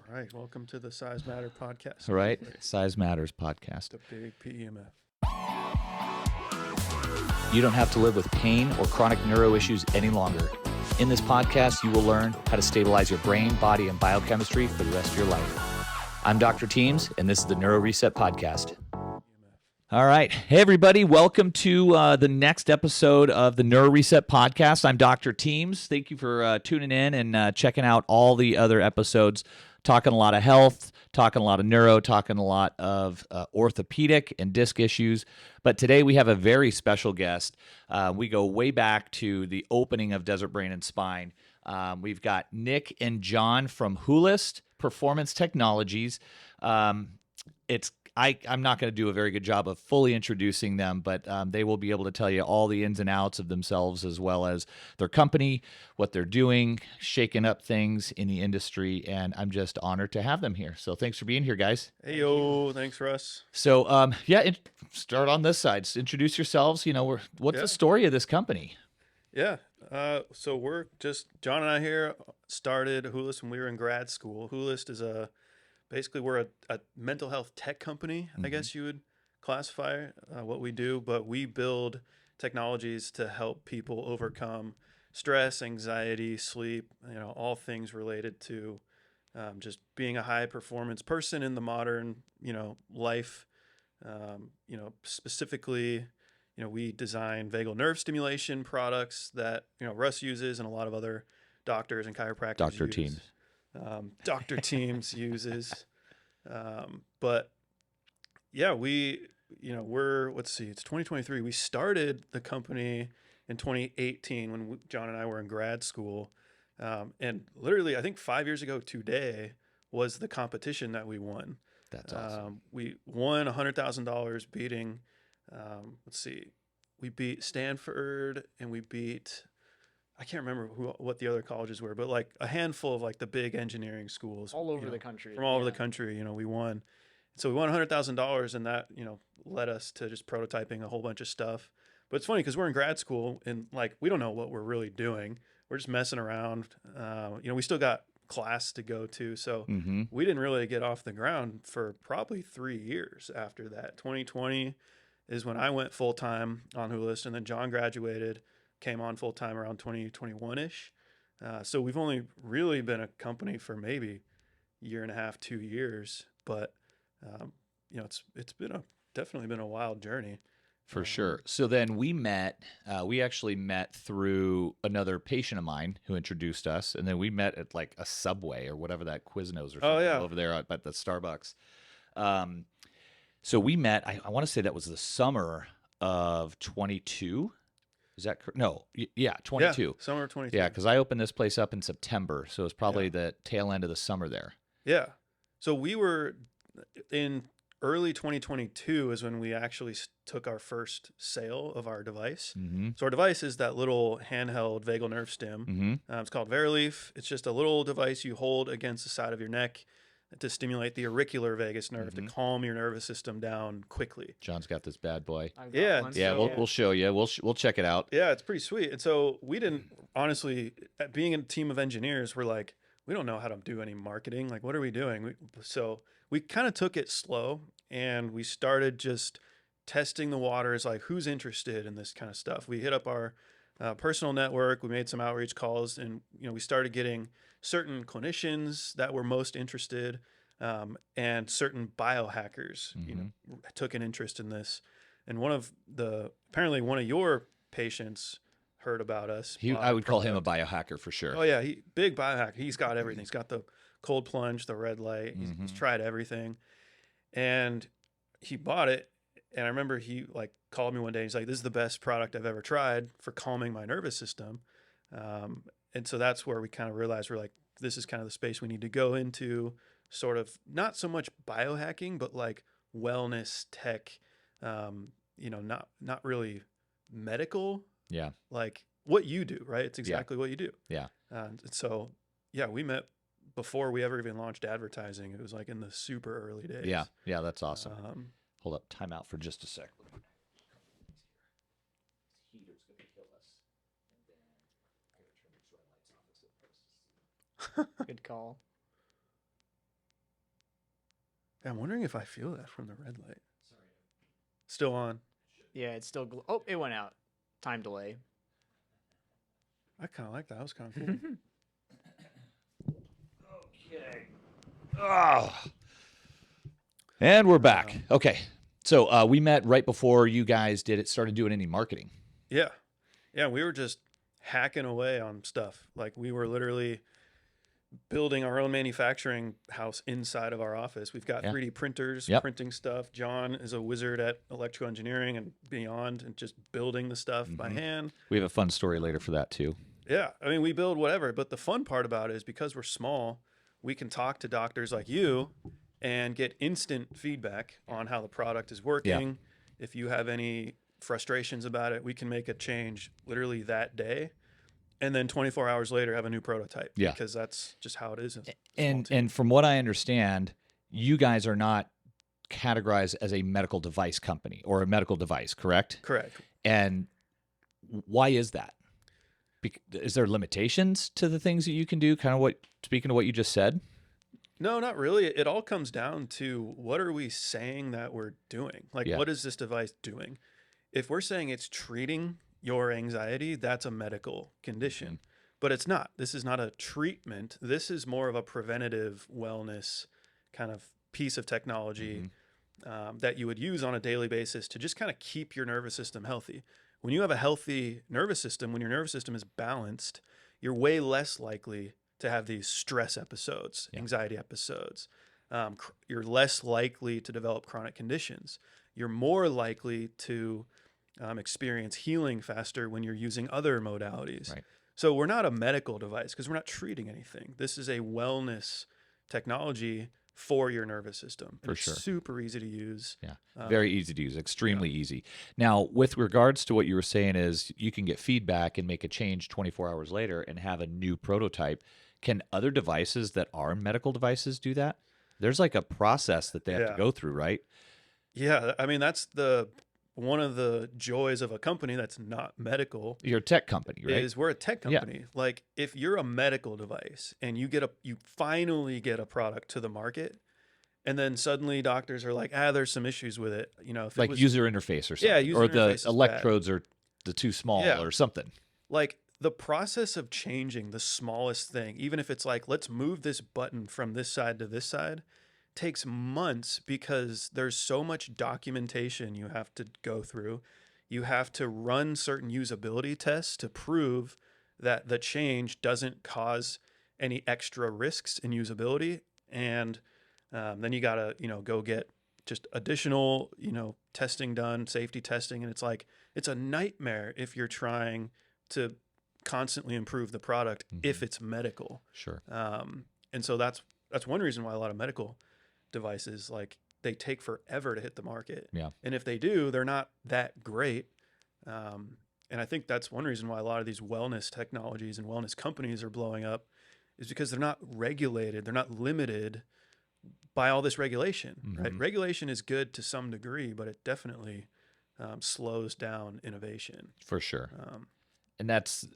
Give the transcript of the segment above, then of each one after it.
All right, welcome to the Size Matter podcast. All right, Size Matters podcast. The big PEMF. You don't have to live with pain or chronic neuro issues any longer. In this podcast, you will learn how to stabilize your brain, body, and biochemistry for the rest of your life. I'm Dr. Teams, and this is the NeuroRESET podcast. All right. Hey, everybody. Welcome to the next episode of the NeuroRESET podcast. I'm Dr. Teams. Thank you for tuning in and checking out all the other episodes, talking a lot of health, talking a lot of neuro, talking a lot of orthopedic and disc issues. But today we have a very special guest. We go way back to the opening of Desert Brain and Spine. We've got Nick and John from Hoolest Performance Technologies. I'm not going to do a very good job of fully introducing them, but they will be able to tell you all the ins and outs of themselves as well as their company, what they're doing, shaking up things in the industry, and I'm just honored to have them here. So thanks for being here, guys. Hey, yo, thanks, Russ. So, start on this side. So introduce yourselves. What's the story of this company? Yeah, so we're just, John and I here started Hoolest when we were in grad school. Hoolest is basically we're a mental health tech company, I guess you would classify what we do, but we build technologies to help people overcome stress, anxiety, sleep, all things related to just being a high performance person in the modern, life. Specifically, we design vagal nerve stimulation products that, Russ uses and a lot of other doctors and chiropractors Dr. use. Teams. Dr. Teams uses. But yeah, we're, let's see, it's 2023. We started the company in 2018 when John and I were in grad school. And literally, I think 5 years ago today was the competition that we won. That's awesome. We won $100,000 beating, we beat Stanford and we beat, I can't remember what the other colleges were, but like a handful of like the big engineering schools all over the country. From all over the country, we won. So we won $100,000, and that led us to just prototyping a whole bunch of stuff. But it's funny because we're in grad school and like we don't know what we're really doing. We're just messing around. We still got class to go to, so we didn't really get off the ground for probably 3 years after that. 2020 is when I went full time on Hoolest, and then John graduated. Came on full time around 2021-ish. So we've only really been a company for maybe a year and a half, 2 years, but it's definitely been a wild journey. For sure. So then we actually met through another patient of mine who introduced us, and then we met at like a Subway or whatever that Quiznos or something over there at the Starbucks. So we met, I want to say that was the summer of 22. Is that correct? No. Yeah, 22. Yeah, summer of 22. Yeah, because I opened this place up in September, so it was probably the tail end of the summer there. Yeah. So we were in early 2022 is when we actually took our first sale of our device. So our device is that little handheld vagal nerve stim. It's called Verilief. It's just a little device you hold against the side of your neck to stimulate the auricular vagus nerve to calm your nervous system down quickly. John's got this bad boy. We'll show you. We'll check it out. Yeah, it's pretty sweet. And so we didn't, honestly, being a team of engineers, we're like, we don't know how to do any marketing. Like, what are we doing? So we kind of took it slow, and we started just testing the waters, like who's interested in this kind of stuff. We hit up our personal network. We made some outreach calls, and we started getting certain clinicians that were most interested, and certain biohackers took an interest in this. And apparently one of your patients heard about us. I would call him a biohacker for sure. Oh yeah, big biohacker. He's got everything. He's got the cold plunge, the red light. He's tried everything, and he bought it. And I remember he like called me one day. And he's like, "This is the best product I've ever tried for calming my nervous system." And so that's where we kind of realized we're like, this is kind of the space we need to go into, sort of not so much biohacking, but like wellness tech, not really medical. Yeah. Like what you do, right? It's exactly what you do. Yeah. So yeah, we met before we ever even launched advertising. It was like in the super early days. Yeah. Yeah. That's awesome. Hold up. Time out for just a sec. Heater's going to kill us. And then I got to turn these red lights off. Good call. All right. I'm wondering if I feel that from the red light. Still on. Yeah, it's still. Oh, it went out. Time delay. I kind of like that. That was kind of cool. Okay. Oh. And we're back. Okay. So we met right before you guys started doing any marketing. Yeah. Yeah. We were just hacking away on stuff. Like we were literally building our own manufacturing house inside of our office. We've got 3D printers, printing stuff. John is a wizard at electrical engineering and beyond, and just building the stuff by hand. We have a fun story later for that too. Yeah. I mean, we build whatever, but the fun part about it is because we're small, we can talk to doctors like you and get instant feedback on how the product is working. Yeah. If you have any frustrations about it, we can make a change literally that day. And then 24 hours later, have a new prototype. Yeah. Because that's just how it is. And from what I understand, you guys are not categorized as a medical device company or a medical device, correct? Correct. And why is that? Is there limitations to the things that you can do? Kind of speaking of what you just said? No, not really. It all comes down to what are we saying that we're doing? Like, what is this device doing? If we're saying it's treating your anxiety, that's a medical condition, but it's not. This is not a treatment. This is more of a preventative wellness kind of piece of technology that you would use on a daily basis to just kind of keep your nervous system healthy. When you have a healthy nervous system, when your nervous system is balanced, you're way less likely to have these stress episodes, anxiety episodes. You're less likely to develop chronic conditions. You're more likely to experience healing faster when you're using other modalities. Right. So we're not a medical device because we're not treating anything. This is a wellness technology for your nervous system. For sure. Super easy to use. Yeah. Very easy to use, extremely easy. Now, with regards to what you were saying is you can get feedback and make a change 24 hours later and have a new prototype. Can other devices that are medical devices do that? There's like a process that they have to go through, right? Yeah. I mean, that's one of the joys of a company that's not medical. You're a tech company, right? Is we're a tech company. Yeah. Like if you're a medical device and you finally get a product to the market, and then suddenly doctors are like, there's some issues with it. You know, if like user interface or something, or the electrodes are too small or something. Like the process of changing the smallest thing, even if it's like, let's move this button from this side to this side, takes months because there's so much documentation you have to go through. You have to run certain usability tests to prove that the change doesn't cause any extra risks in usability. And then you gotta, go get just additional, testing done, safety testing. And it's a nightmare if you're trying to constantly improve the product if it's medical. Sure. And so that's one reason why a lot of medical devices, like, they take forever to hit the market. Yeah. And if they do, they're not that great. And I think that's one reason why a lot of these wellness technologies and wellness companies are blowing up, is because they're not regulated. They're not limited by all this regulation, right? Regulation is good to some degree, but it definitely slows down innovation. For sure. And that's,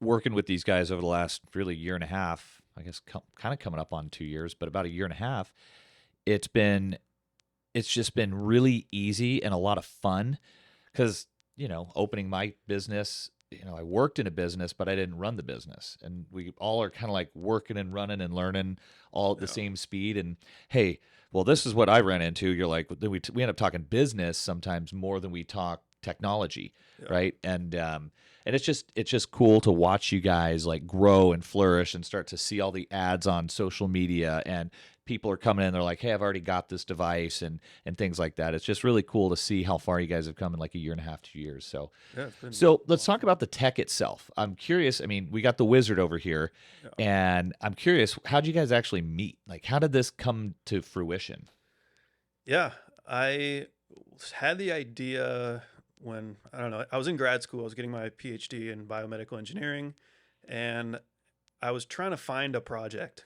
working with these guys over the last really year and a half, I guess kind of coming up on 2 years, but about a year and a half, it's just been really easy and a lot of fun because, opening my business, I worked in a business, but I didn't run the business. And we all are kind of like working and running and learning all at the same speed. And hey, well, this is what I ran into. You're like, we end up talking business sometimes more than we talk technology, right? And it's just cool to watch you guys like grow and flourish and start to see all the ads on social media, and people are coming in, they're like, hey, I've already got this device and things like that. It's just really cool to see how far you guys have come in like a year and a half, 2 years. So let's talk about the tech itself. I'm curious. I mean, we got the wizard over here, and I'm curious, how'd you guys actually meet? Like, how did this come to fruition? Yeah, I had the idea when, I was in grad school. I was getting my PhD in biomedical engineering, and I was trying to find a project.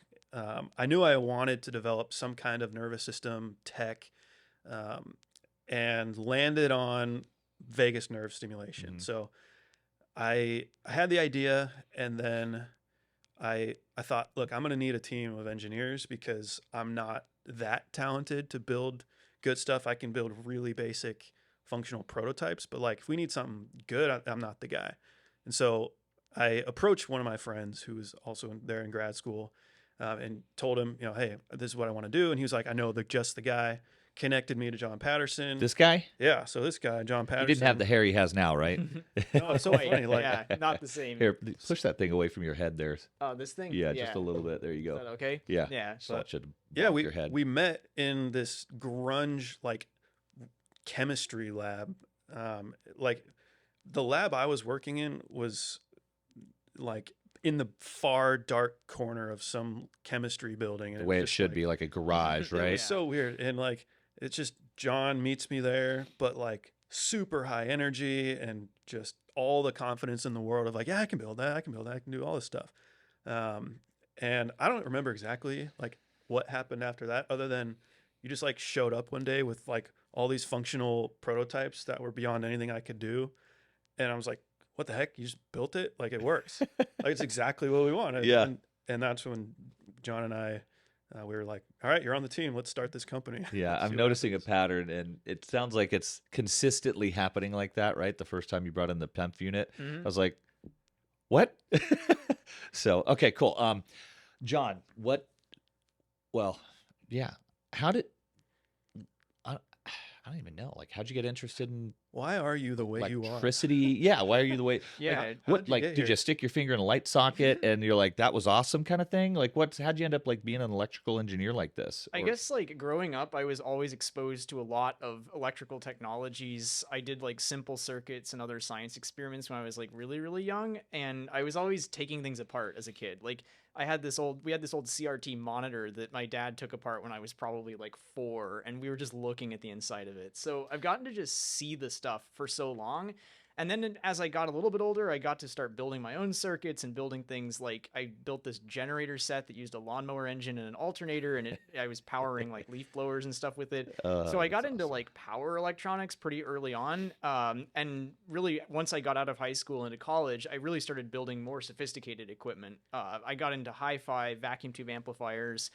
I knew I wanted to develop some kind of nervous system tech, and landed on vagus nerve stimulation. So I had the idea, and then I thought, look, I'm going to need a team of engineers because I'm not that talented to build good stuff. I can build really basic functional prototypes, but like if we need something good, I'm not the guy. And so I approached one of my friends who was also there in grad school, and told him, hey, this is what I want to do. And he was like, I know just the guy. Connected me to John Patterson. This guy? Yeah, so this guy, John He Patterson. didn't have the hair he has now, right? No, it's so Wait, funny. Like, yeah, not the same. Here, push that thing away from your head there. Oh, this thing. Yeah, just a little bit. There you Is go. that okay? Yeah. Yeah. So it should yeah, block your head. we met in this grunge like chemistry lab. Like the lab I was working in was like in the far dark corner of some chemistry building. And the way it was just should like, be, like a garage, It right? was so weird. And like, it's just John meets me there, but like super high energy and just all the confidence in the world of like, yeah, I can build that. I can build that. I can do all this stuff. And I don't remember exactly like what happened after that, other than you just like showed up one day with like all these functional prototypes that were beyond anything I could do. And I was like, what the heck? You just built it? Like it works. Like it's exactly what we wanted. Yeah. And that's when John and I, we were like, all right, you're on the team. Let's start this company. Yeah, Let's I'm see what noticing a happens. pattern, and it sounds like it's consistently happening like that, right? The first time you brought in the PEMF unit, I was like, what? So, okay, cool. John, well, yeah, how did, I don't even know, like, how'd you get interested in Why are you the way you are? electricity? Yeah, why are you the way? Yeah. Like, How what, did you like, get did here? you stick your finger in a light socket and you're like, that was awesome kind of thing? Like, how'd you end up like being an electrical engineer like this? I Or- guess like growing up, I was always exposed to a lot of electrical technologies. I did like simple circuits and other science experiments when I was like really, really young. And I was always taking things apart as a kid. Like we had this old CRT monitor that my dad took apart when I was probably like 4, and we were just looking at the inside of it. So I've gotten to just see the stuff for so long. And then as I got a little bit older, I got to start building my own circuits and building things like I built this generator set that used a lawnmower engine and an alternator, and I was powering like leaf blowers and stuff with it. So I got that's into awesome. like power electronics pretty early on. And really, once I got out of high school into college, I really started building more sophisticated equipment. I got into hi-fi vacuum tube amplifiers,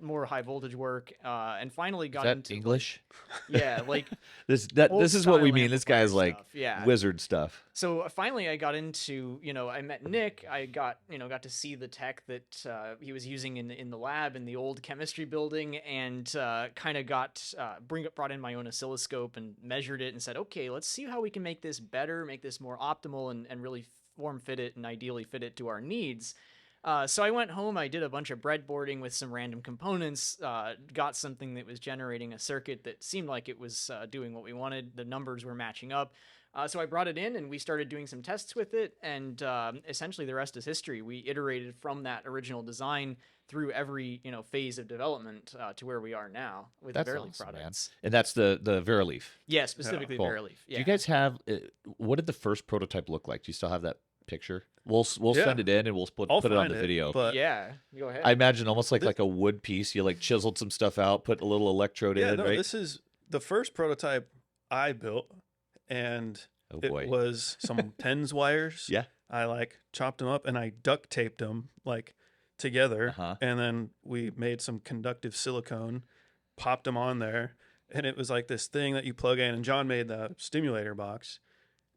more high voltage work, and finally Is got that into English? yeah, like This old is what we style mean. This guy amplifier is like stuff. Yeah. wizard stuff. So finally I got into, I met Nick. I got to see the tech that he was using in the lab in the old chemistry building, and kind of brought in my own oscilloscope and measured it and said, okay, let's see how we can make this better, make this more optimal, and really form fit it and ideally fit it to our needs. So I went home, I did a bunch of breadboarding with some random components, got something that was generating a circuit that seemed like it was doing what we wanted. The numbers were matching up. So I brought it in and we started doing some tests with it. And essentially the rest is history. We iterated from that original design through every phase of development to where we are now with That's Verily awesome, man. products. And that's the Verilief. Yeah, specifically Cool. Verily. Yeah. Do you guys have what did the first prototype look like? Do you still have that picture? We'll Yeah. send it in and we'll put I'll it on find the it, video. But Yeah, go ahead. I imagine almost like a wood piece. You like chiseled some stuff out, put a little electrode yeah, in, no, right? this is the first prototype I built, and Oh it boy. was some tens wires. Yeah. I like chopped them up and I duct taped them like together, Uh-huh. and then we made some conductive silicone, popped them on there, and it was like this thing that you plug in. And John made the stimulator box,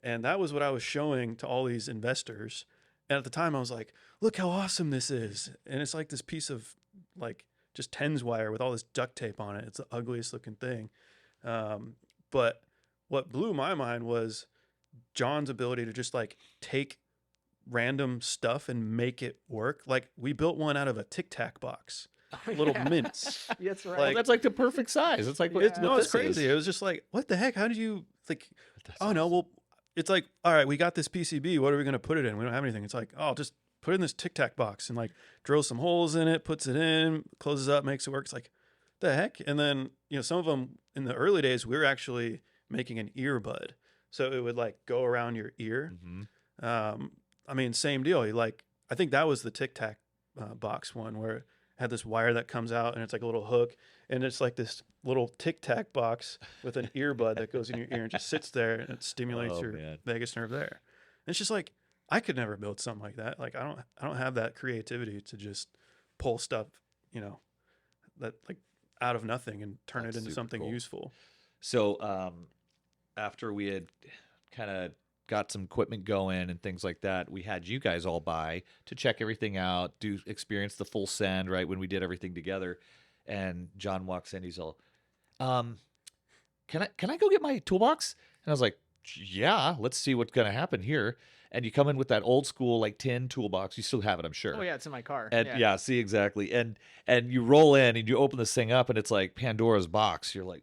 and that was what I was showing to all these investors. And at the time, I was like, "Look how awesome this is!" And it's like this piece of like just tens wire with all this duct tape on it. It's the ugliest looking thing. But what blew my mind was John's ability to just like take random stuff and make it work. Like we built one out of a Tic Tac box, little Yeah. mints. That's right. Well, that's like the perfect size. It's like what, It's, what no, it's this crazy. is. It was just like, what the heck? How did you like? That's Oh no, awesome. well, it's like, all right, we got this PCB. What are we gonna put it in? We don't have anything. It's like, oh, just put it in this Tic Tac box and like drill some holes in it, puts it in, closes up, makes it work. It's like, the heck? And then some of them in the early days, we were actually making an earbud, so it would like go around your ear. Mhm. I mean, same deal. I think that was the Tic Tac box one where it had this wire that comes out and it's like a little hook, and it's like this little Tic Tac box with an earbud that goes in your ear and just sits there and it stimulates Oh, your man. vagus nerve there. And it's just like, I could never build something like that. Like I don't have that creativity to just pull stuff, you know, that like out of nothing and turn That's it into super something cool. useful. So after we had kind of got some equipment going and things like that, we had you guys all by to check everything out, experience the full send, right, when we did everything together. And John walks in, he's all, um, can I go get my toolbox? And I was like, yeah, let's see what's gonna happen here. And you come in with that old school like tin toolbox. You still have it, I'm sure. Oh yeah, it's in my car. And Yeah. yeah, see exactly. And you roll in and you open this thing up and it's like Pandora's box. You're like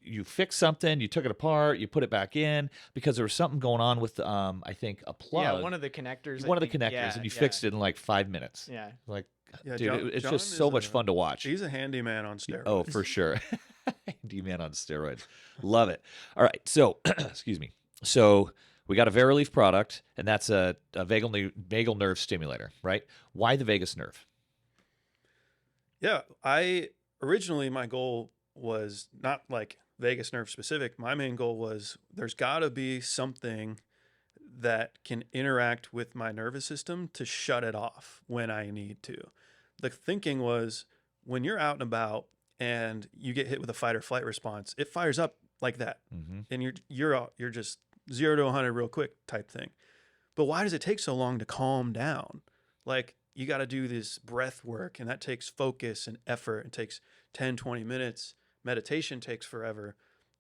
you fix something, you took it apart, you put it back in because there was something going on with I think a plug. Yeah, one of the connectors. One I of the think. connectors, Yeah, and you yeah. fixed it in like 5 minutes. Yeah. Like, Yeah, dude, it's John just is so much fun to watch. He's a handyman on steroids. Oh, for sure. D-man on steroids. Love it. All right. So, excuse me. So we got a Verilief product, and that's a vagal nerve stimulator, right? Why the vagus nerve? Yeah, originally my goal was not like vagus nerve specific. My main goal was there's got to be something that can interact with my nervous system to shut it off when I need to. The thinking was when you're out and about and you get hit with a fight or flight response, it fires up like that, and you're just 0 to 100 real quick type thing. But why does it take so long to calm down? Like you got to do this breath work, and that takes focus and effort. It takes 10, 20 minutes. Meditation takes forever.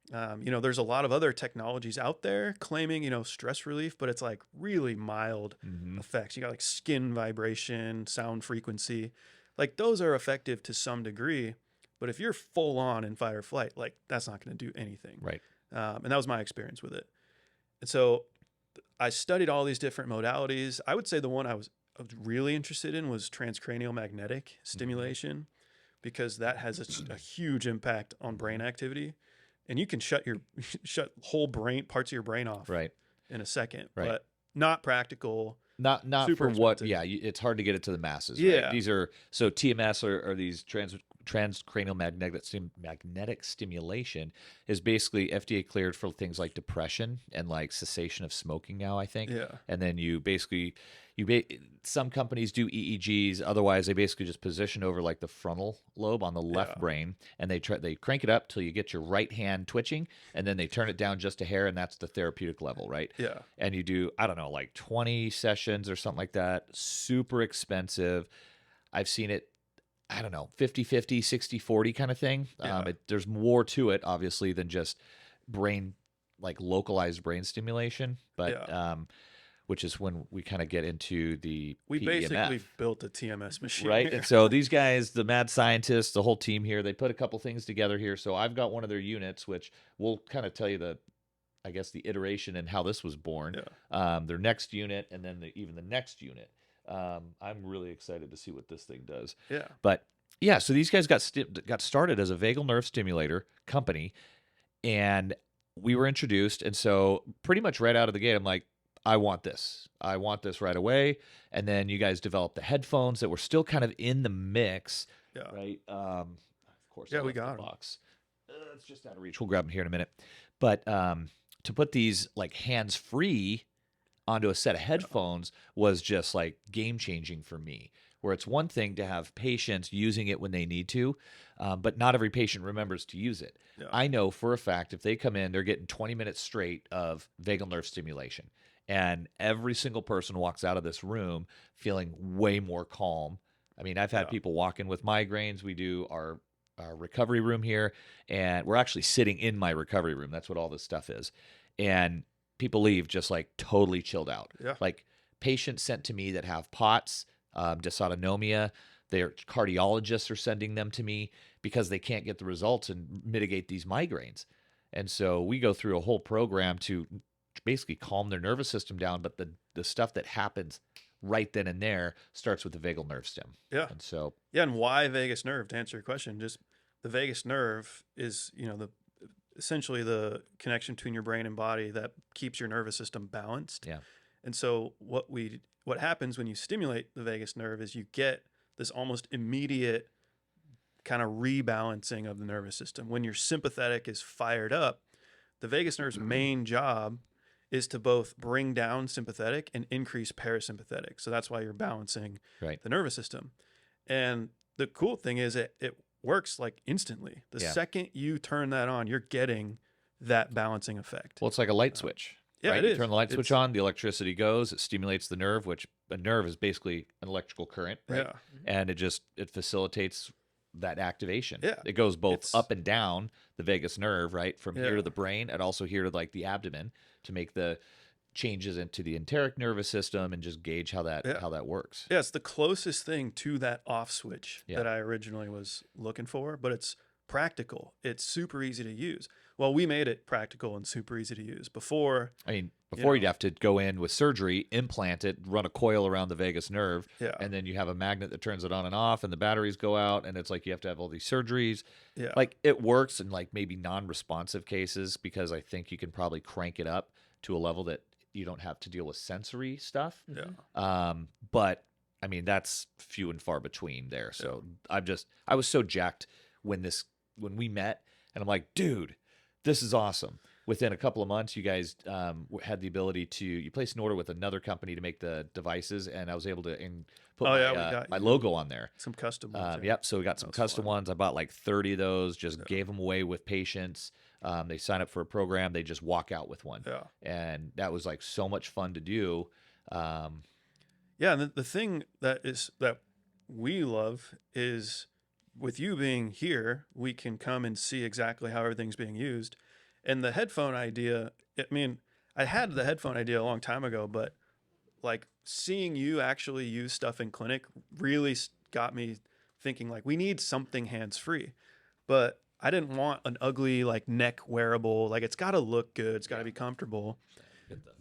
There's a lot of other technologies out there claiming, stress relief, but it's like really mild effects. You got like skin vibration, sound frequency. Like those are effective to some degree, but if you're full on in fight or flight, like that's not going to do anything. Right. And that was my experience with it. And so I studied all these different modalities. I would say the one I was really interested in was transcranial magnetic stimulation, because that has a huge impact on brain activity, and you can shut whole brain parts of your brain off in a second, but not practical. Not super for what? expensive. Yeah, it's hard to get it to the masses. Yeah. Right? These are so TMS are these transcranial magnetic stimulation is basically FDA cleared for things like depression and like cessation of smoking now, I think. Yeah. And then some companies do EEGs. Otherwise, they basically just position over like the frontal lobe on the left brain, and they crank it up till you get your right hand twitching, and then they turn it down just a hair, and that's the therapeutic level, right? Yeah. And you do, I don't know, like 20 sessions or something like that. Super expensive. I've seen it, I don't know, 50-50, 60-40 kind of thing. Yeah. There's more to it, obviously, than just localized brain stimulation. But which is when we kind of get into the We PEMF. basically built a TMS machine. Right. here. And so these guys, the mad scientists, the whole team here, they put a couple things together here. So I've got one of their units, which will kind of tell you the iteration and how this was born. Yeah. Their next unit, and then even the next unit. I'm really excited to see what this thing does. Yeah. But yeah, so these guys got started as a vagal nerve stimulator company, and we were introduced. And so pretty much right out of the gate, I'm like, I want this right away. And then you guys developed the headphones that were still kind of in the mix. Yeah. Right. Of course. Yeah, I we left the got 'em. box. It's just out of reach. We'll grab them here in a minute. But to put these like hands free onto a set of headphones was just like game changing for me. Where it's one thing to have patients using it when they need to, but not every patient remembers to use it. Yeah. I know for a fact if they come in, they're getting 20 minutes straight of vagal nerve stimulation. And every single person walks out of this room feeling way more calm. I mean, I've had people walk in with migraines. We do our recovery room here, and we're actually sitting in my recovery room. That's what all this stuff is. And people leave just like totally chilled out. Yeah. Like patients sent to me that have POTS, dysautonomia, their cardiologists are sending them to me because they can't get the results and mitigate these migraines. And so we go through a whole program to basically calm their nervous system down, but the stuff that happens right then and there starts with the vagal nerve stim. Yeah. And so and why vagus nerve? To answer your question, just the vagus nerve is, essentially the connection between your brain and body that keeps your nervous system balanced. Yeah. And so what happens when you stimulate the vagus nerve is you get this almost immediate kind of rebalancing of the nervous system. When your sympathetic is fired up, the vagus nerve's main job is to both bring down sympathetic and increase parasympathetic. So that's why you're balancing Right. the nervous system. And the cool thing is it works like instantly. The second you turn that on, you're getting that balancing effect. Well, it's like a light switch. Yeah, right? it You is. turn the light switch It's- on, the electricity goes, it stimulates the nerve, which a nerve is basically an electrical current, right? Yeah. And it facilitates that activation. Yeah. It goes both It's- up and down the vagus nerve, right? From here Yeah. to the brain and also here to like the abdomen to make the changes into the enteric nervous system and just gauge how that works. Yeah, it's the closest thing to that off switch Yeah. that I originally was looking for, but it's practical. It's super easy to use. Well, we made it practical and super easy to use. Before, I mean, You before know. you'd have to go in with surgery, implant it, run a coil around the vagus nerve, yeah, and then you have a magnet that turns it on and off, and the batteries go out, and it's like you have to have all these surgeries. yeah, Like it works in like maybe non-responsive cases because I think you can probably crank it up to a level that you don't have to deal with sensory stuff. yeah. But I mean, that's few and far between there. So I was so jacked when we met, and I'm like, dude, this is awesome. Within a couple of months, you guys had the ability you placed an order with another company to make the devices, and I was able to put Oh, yeah, we got my you. logo on there. Some custom ones. yeah. Yep. So we got some was custom fun. ones. I bought like 30 of those, just gave them away with patients. They sign up for a program. They just walk out with one. Yeah. And that was like so much fun to do. Yeah, and the thing that we love is with you being here, we can come and see exactly how everything's being used. And the headphone idea, I mean, I had the headphone idea a long time ago, but like seeing you actually use stuff in clinic really got me thinking like we need something hands-free. But I didn't want an ugly like neck wearable. Like it's got to look good, it's got to be comfortable.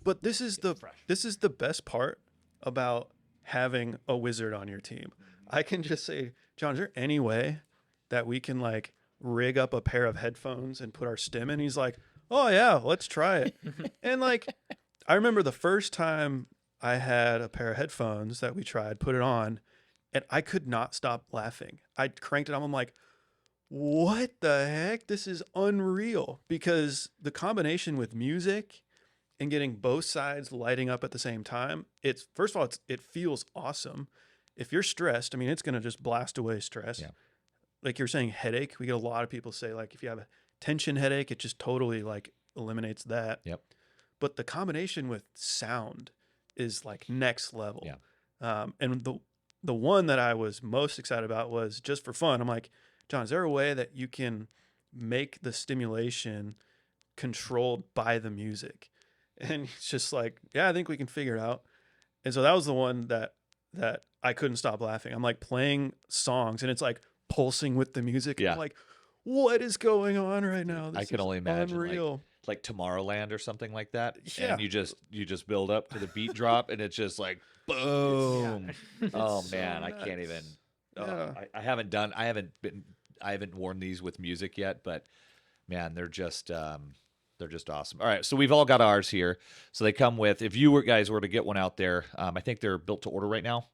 But this is the best part about having a wizard on your team. I can just say, John, is there any way that we can like rig up a pair of headphones and put our stim in? He's like, oh yeah, let's try it. And like, I remember the first time I had a pair of headphones that we tried, put it on, and I could not stop laughing. I cranked it on. I'm like, what the heck? This is unreal. Because the combination with music and getting both sides lighting up at the same time, it's first of all, it feels awesome. If you're stressed, I mean, it's going to just blast away stress. Yeah. Like you're saying, headache. We get a lot of people say, like, if you have a tension headache, it just totally like eliminates that. Yep. But the combination with sound is like next level. Yeah. And the one that I was most excited about was just for fun. I'm like, John, is there a way that you can make the stimulation controlled by the music? And he's just like, yeah, I think we can figure it out. And so that was the one that I couldn't stop laughing. I'm like playing songs and it's like pulsing with the music. Yeah. I'm like, what is going on right now? This I can is only imagine unreal. like Tomorrowland or something like that. Yeah. And you just build up to the beat drop and it's just like boom. Oh so man, I can't nuts. even. Yeah. I haven't worn these with music yet, but man, they're just awesome. All right, so we've all got ours here. So they come with. If you guys were to get one out there, I think they're built to order right now.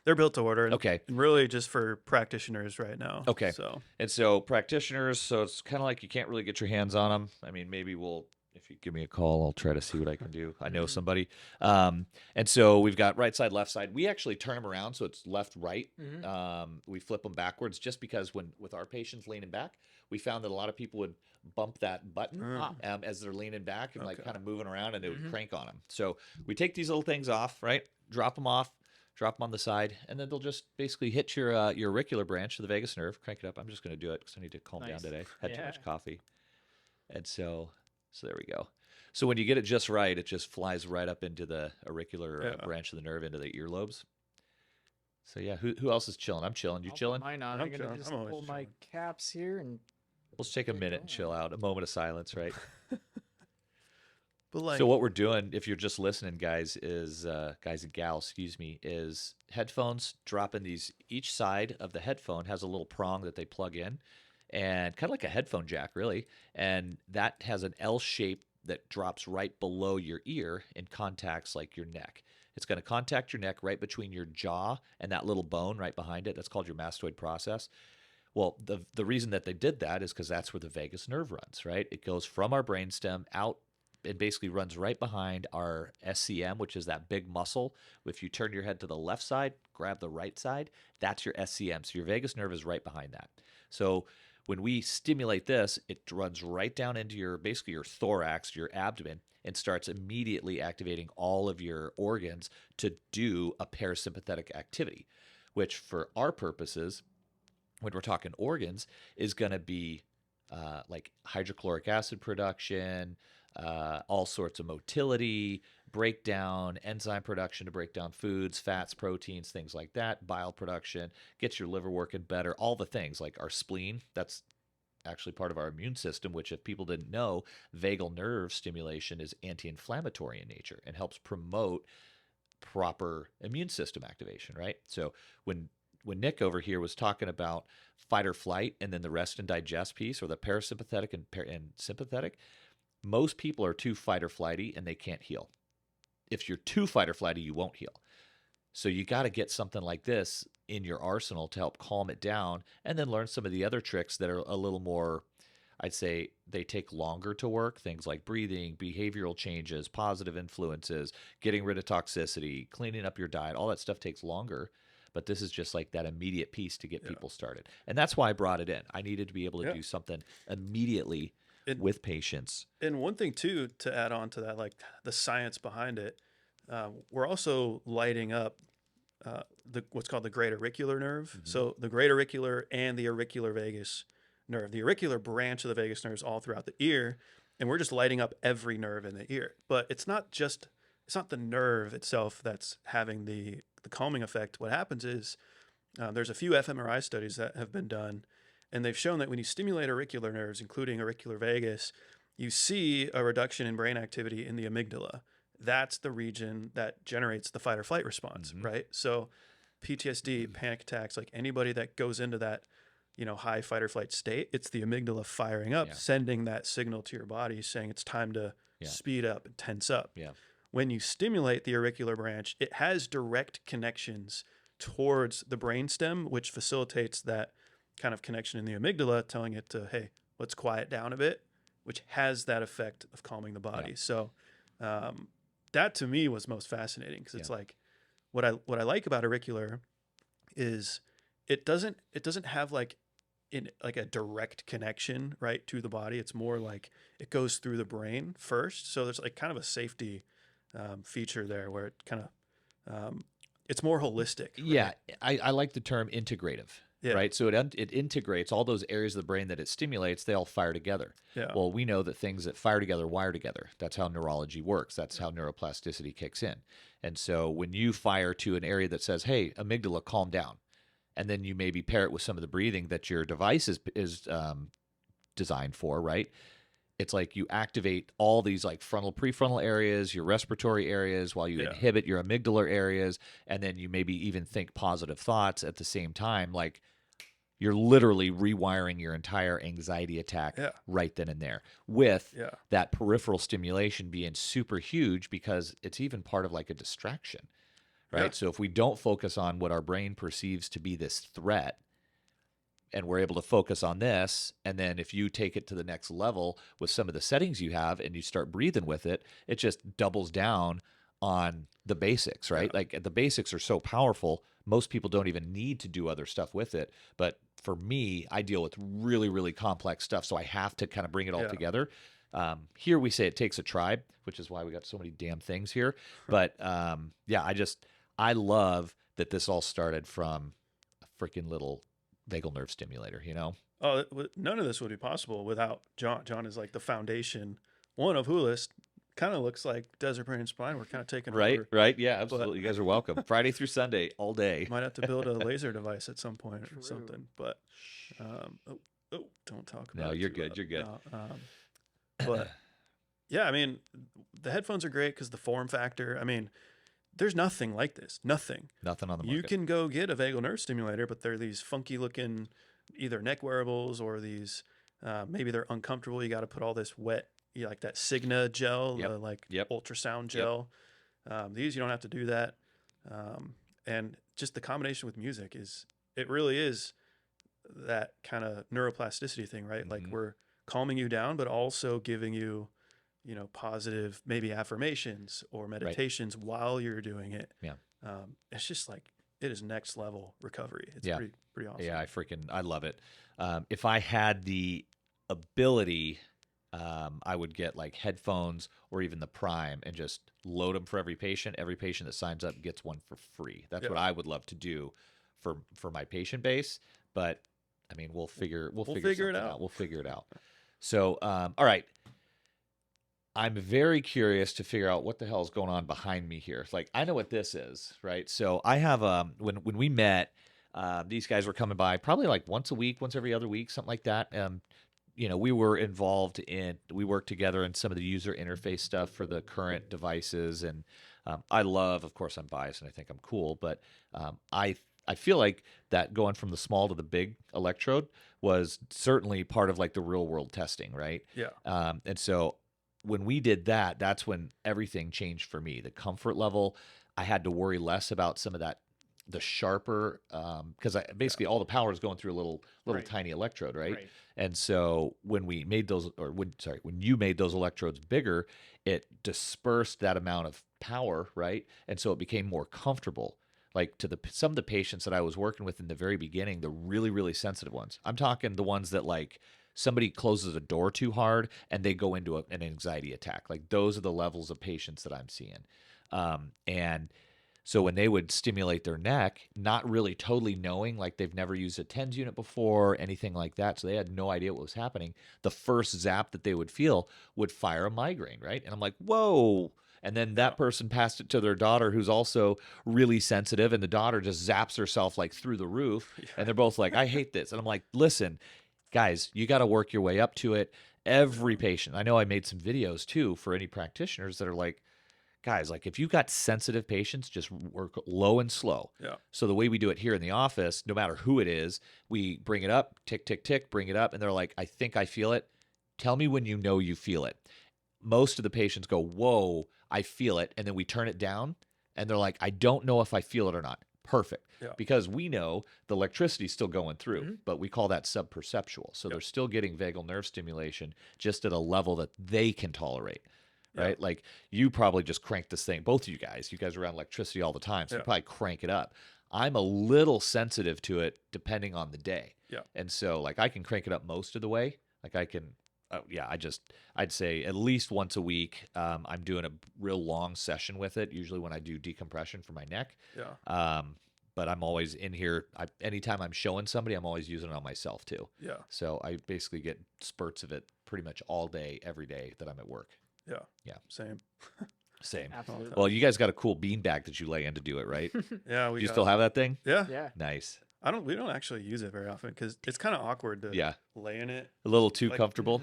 They're built to order. Okay. And really just for practitioners right now. Okay. So Practitioners, so it's kind of like you can't really get your hands on them. I mean, maybe if you give me a call, I'll try to see what I can do. I know somebody. And so we've got right side, left side. We actually turn them around so it's left, right. We flip them backwards just because with our patients leaning back, we found that a lot of people would bump that button as they're leaning back and like kind of moving around, and it would crank on them. So we take these little things off, right? Drop them off. Drop them on the side, and then they'll just basically hit your auricular branch to the vagus nerve. Crank it up. I'm just going to do it because I need to calm down today. Had too much coffee, and so there we go. So when you get it just right, it just flies right up into the auricular branch of the nerve, into the earlobes. So yeah, who else is chilling? I'm chilling. You chilling? Mine on. I'm gonna just always pull my chilling. caps here and. Let's take a minute and chill out. A moment of silence, right? but like So what we're doing, if you're just listening, guys, is guys and gals, is headphones. Dropping these, each side of the headphone has a little prong that they plug in, and kind of like a headphone jack, really. And that has an L shape that drops right below your ear and contacts like your neck. It's going to contact your neck right between your jaw and that little bone right behind it. That's called your mastoid process. Well, the reason that they did that is because that's where the vagus nerve runs, right? It goes from our brainstem out it basically runs right behind our SCM, which is that big muscle. If you turn your head to the left side, grab the right side, that's your SCM. So your vagus nerve is right behind that. So when we stimulate this, it runs right down into your basically your thorax, your abdomen, and starts immediately activating all of your organs to do a parasympathetic activity, which for our purposes, when we're talking organs, is going to be like hydrochloric acid production, all sorts of motility, breakdown, enzyme production to break down foods, fats, proteins, things like that, bile production, gets your liver working better, all the things like our spleen. That's actually part of our immune system, which if people didn't know, vagal nerve stimulation is anti-inflammatory in nature and helps promote proper immune system activation, right? So when Nick over here was talking about fight or flight and then the rest and digest piece, or the parasympathetic and sympathetic, most people are too fight or flighty and they can't heal. If you're too fight or flighty, you won't heal. So you got to get something like this in your arsenal to help calm it down, and then learn some of the other tricks that are a little more, I'd say they take longer to work. Things like breathing, behavioral changes, positive influences, getting rid of toxicity, cleaning up your diet, all that stuff takes longer. But this is just like that immediate piece to get people started. And that's why I brought it in. I needed to be able to do something immediately with patients. And one thing too, to add on to that, like the science behind it, we're also lighting up what's called the great auricular nerve. Mm-hmm. So the great auricular and the auricular vagus nerve. The auricular branch of the vagus nerve is all throughout the ear, and we're just lighting up every nerve in the ear. But it's not the nerve itself that's having the calming effect. What happens is there's a few fMRI studies that have been done, and they've shown that when you stimulate auricular nerves, including auricular vagus, you see a reduction in brain activity in the amygdala. That's the region that generates the fight or flight response, right? So PTSD, panic attacks, like anybody that goes into that, high fight or flight state, it's the amygdala firing up, sending that signal to your body saying it's time to speed up and tense up. Yeah. When you stimulate the auricular branch, it has direct connections towards the brainstem, which facilitates that kind of connection in the amygdala, telling it to, hey, let's quiet down a bit, which has that effect of calming the body. So that to me was most fascinating, because it's like what I like about auricular is it doesn't have like a direct connection right to the body. It's more like it goes through the brain first. So there's like kind of a safety feature there where it kind of it's more holistic. Right? Yeah, I like the term integrative. Yeah. Right. So it integrates all those areas of the brain that it stimulates. They all fire together. Yeah. Well, we know that things that fire together wire together. That's how neurology works. That's how neuroplasticity kicks in. And so when you fire to an area that says, hey, amygdala, calm down, and then you maybe pair it with some of the breathing that your device is designed for, right? It's like you activate all these like frontal, prefrontal areas, your respiratory areas, while you inhibit your amygdalar areas, and then you maybe even think positive thoughts at the same time. Like you're literally rewiring your entire anxiety attack right then and there, with that peripheral stimulation being super huge, because it's even part of like a distraction, right? Yeah. So if we don't focus on what our brain perceives to be this threat, and we're able to focus on this, and then if you take it to the next level with some of the settings you have and you start breathing with it, it just doubles down on the basics, right? Yeah. Like the basics are so powerful, most people don't even need to do other stuff with it. But for me, I deal with really, really complex stuff, so I have to kind of bring it all together. Here we say it takes a tribe, which is why we got so many damn things here. But I love that this all started from a freaking little vagal nerve stimulator, Oh, none of this would be possible without John. John is like the foundation. One of Hoolest. Kind of looks like Desert Brain and Spine. We're kind of taking over. Right. Yeah, absolutely. You guys are welcome. Friday through Sunday, all day. Might have to build a laser device at some point or something. But don't talk about it. No, you're good. You're good. But yeah, I mean, the headphones are great because the form factor. I mean, there's nothing like this. Nothing on the market. You can go get a vagal nerve stimulator, but they're these funky looking either neck wearables or these maybe they're uncomfortable. You got to put all this wet, like that Cigna gel, ultrasound gel. These you don't have to do that. And just the combination with music it really is that kind of neuroplasticity thing, right? Mm-hmm. Like we're calming you down, but also giving you, positive, maybe affirmations or meditations while you're doing it. Yeah. It's just like, it is next level recovery. It's Yeah. pretty awesome. Yeah, I love it. If I had the ability, I would get like headphones or even the Prime and just load them for every patient. Every patient that signs up gets one for free. That's what I would love to do for my patient base. But I mean, we'll figure it out. We'll figure it out. So, all right. I'm very curious to figure out what the hell is going on behind me here. Like, I know what this is, right? So I have when we met, these guys were coming by probably like once a week, once every other week, something like that. We were involved we worked together in some of the user interface stuff for the current devices, and I love, of course, I'm biased and I think I'm cool, but I feel like that going from the small to the big electrode was certainly part of like the real world testing, right? Yeah. And so when we did that, that's when everything changed for me. The comfort level, I had to worry less about some of that, the sharper, because basically all the power is going through a little tiny electrode, right? And so when we made those, when you made those electrodes bigger, it dispersed that amount of power, right? And so it became more comfortable. Like to some of the patients that I was working with in the very beginning, the really, really sensitive ones. I'm talking the ones that like somebody closes a door too hard and they go into an anxiety attack. Like those are the levels of patients that I'm seeing. And so when they would stimulate their neck, not really totally knowing, like they've never used a TENS unit before, anything like that, so they had no idea what was happening, the first zap that they would feel would fire a migraine, right? And I'm like, whoa. And then that person passed it to their daughter, who's also really sensitive, and the daughter just zaps herself like through the roof. Yeah. And they're both like, I hate this. And I'm like, listen, guys, you got to work your way up to it. Every patient. I know I made some videos too for any practitioners that are like, guys, like if you've got sensitive patients, just work low and slow. Yeah. So the way we do it here in the office, no matter who it is, we bring it up, tick, tick, tick, bring it up. And they're like, I think I feel it. Tell me when you know you feel it. Most of the patients go, whoa, I feel it. And then we turn it down and they're like, I don't know if I feel it or not. Perfect. Yeah. Because we know the electricity is still going through, but we call that subperceptual. So they're still getting vagal nerve stimulation just at a level that they can tolerate. Right? Like you probably just crank this thing. Both of you guys are around electricity all the time. So you probably crank it up. I'm a little sensitive to it depending on the day. Yeah. And so like I can crank it up most of the way. Like I can, I'd say at least once a week, I'm doing a real long session with it. Usually when I do decompression for my neck. Yeah. But I'm always in here. Anytime I'm showing somebody, I'm always using it on myself too. Yeah. So I basically get spurts of it pretty much all day, every day that I'm at work. Yeah. Yeah. Same. Absolutely. Well, you guys got a cool beanbag that you lay in to do it, right? Yeah. You still have that thing? Yeah. Yeah. Nice. We don't actually use it very often because it's kind of awkward to lay in it. A little too comfortable.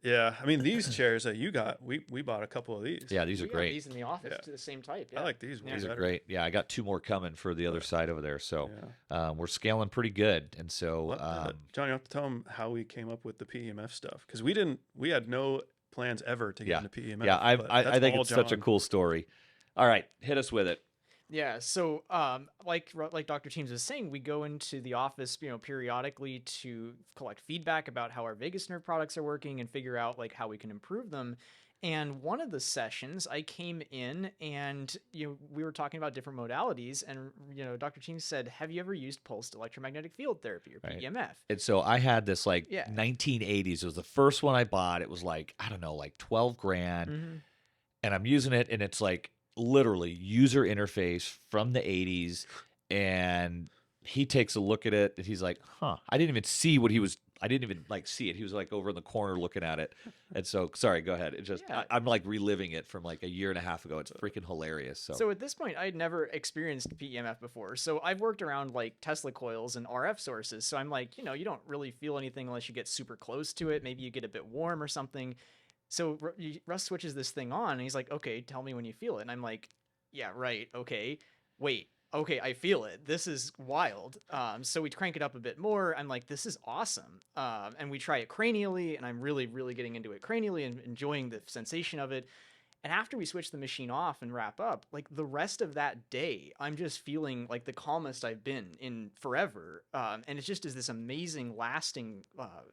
Yeah. I mean, these chairs that you got, we bought a couple of these. Yeah, these are great. These in the office to the same type. Yeah. I like these. These are great. Yeah, I got 2 more coming for the other side over there. So we're scaling pretty good. And so, John, you have to tell them how we came up with the PEMF stuff because we had no plans ever to get into PEMF. Yeah, I think it's such a cool story. All right, hit us with it. Yeah, so like Dr. Teams was saying, we go into the office, periodically to collect feedback about how our vagus nerve products are working and figure out like how we can improve them. And one of the sessions I came in and we were talking about different modalities, and Dr. Teams said, "Have you ever used pulsed electromagnetic field therapy or PEMF?" And so I had this 1980s. It was the first one I bought. It was like, I don't know, like 12 grand. Mm-hmm. And I'm using it, and it's like literally user interface from the 80s. And he takes a look at it and he's like, huh, I didn't even see it. He was like over in the corner looking at it. And so, sorry, go ahead. It just, I'm like reliving it from like a year and a half ago. It's freaking hilarious. So at this point, I'd never experienced PEMF before. So I've worked around like Tesla coils and RF sources. So I'm like, you don't really feel anything unless you get super close to it. Maybe you get a bit warm or something. So Russ switches this thing on and he's like, okay, tell me when you feel it. And I'm like, yeah, right. Okay, wait. Okay, I feel it. This is wild. So we crank it up a bit more. I'm like, this is awesome. And we try it cranially, and I'm really, really getting into it cranially and enjoying the sensation of it. And after we switch the machine off and wrap up, like the rest of that day, I'm just feeling like the calmest I've been in forever. And it just is this amazing, lasting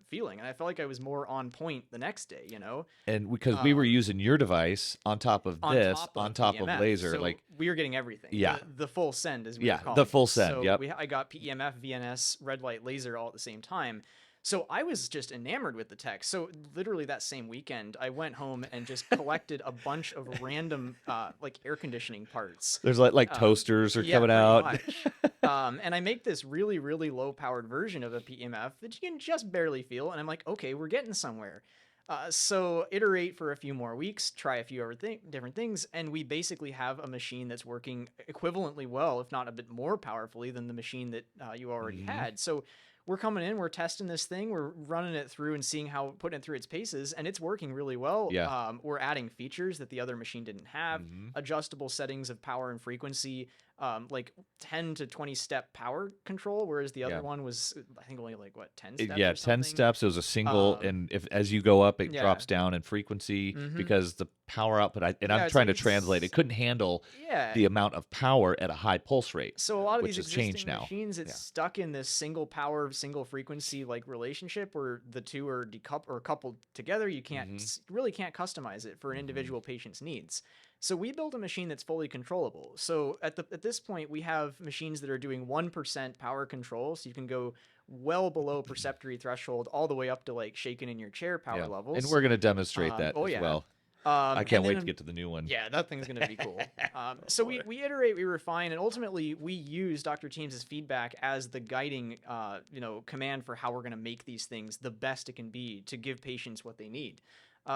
feeling. And I felt like I was more on point the next day, you know? And because we were using your device on top of this, on top of PEMF. laser, So like we were getting everything. Yeah. The full send, as we Yeah, were calling the full it. send, So yep. I got PEMF, VNS, red light, laser all at the same time. So I was just enamored with the tech. So literally that same weekend, I went home and just collected a bunch of random like air conditioning parts. there's like toasters are coming pretty out. much. And I make this really, really low-powered version of a PEMF that you can just barely feel. And I'm like, okay, we're getting somewhere. So iterate for a few more weeks, try a few other different things, and we basically have a machine that's working equivalently well, if not a bit more powerfully than the machine that you already had. So we're coming in, we're testing this thing, we're running it through and seeing how, putting it through its paces, and it's working really well. Yeah. We're adding features that the other machine didn't have, adjustable settings of power and frequency, like 10 to 20 step power control, whereas the other one was, I think, only like, what, 10 steps? Yeah, or 10 something? steps. It was a single, and if as you go up, it Yeah. drops down in frequency because the power output. I'm it's trying like to translate. It couldn't handle Yeah. the amount of power at a high pulse rate. So a lot of which these has changed existing now. machines, it's stuck in this single power, single frequency like relationship where the two are coupled together. You can't really can't customize it for an individual patient's needs. So we built a machine that's fully controllable. So at this point, we have machines that are doing 1% power control. So you can go well below perceptory threshold, all the way up to like shaking in your chair power levels. And we're going to demonstrate that as well. I can't wait to get to the new one. Yeah, that thing's going to be cool. So we iterate, we refine, and ultimately we use Dr. Teams' feedback as the guiding, command for how we're going to make these things the best it can be to give patients what they need.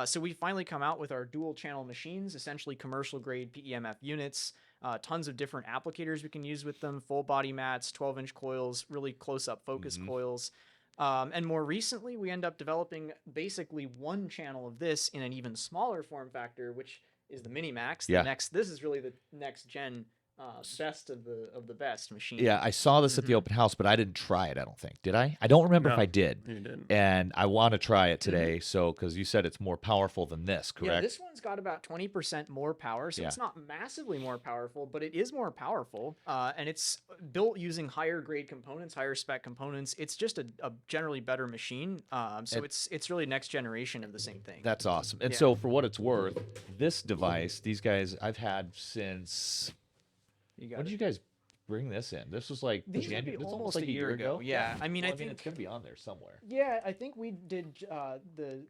So we finally come out with our dual channel machines, essentially commercial grade PEMF units, tons of different applicators we can use with them, full body mats, 12-inch coils, really close-up focus coils. And more recently, we end up developing basically one channel of this in an even smaller form factor, which is the Minimax. This is really the next gen best of the best machine. Yeah, I saw this at the open house, but I didn't try it, I don't think. Did I? I don't remember if I did. You didn't. And I want to try it today, so because you said it's more powerful than this, correct? Yeah, this one's got about 20% more power, so it's not massively more powerful, but it is more powerful, and it's built using higher grade components, higher spec components. It's just a generally better machine, so it's really next generation of the same thing. That's awesome. And so for what it's worth, this device, these guys I've had since... When did you guys bring this in? This was like January. This almost like a year ago. Yeah, I mean, I think it's gonna be on there somewhere. Yeah, I think we did the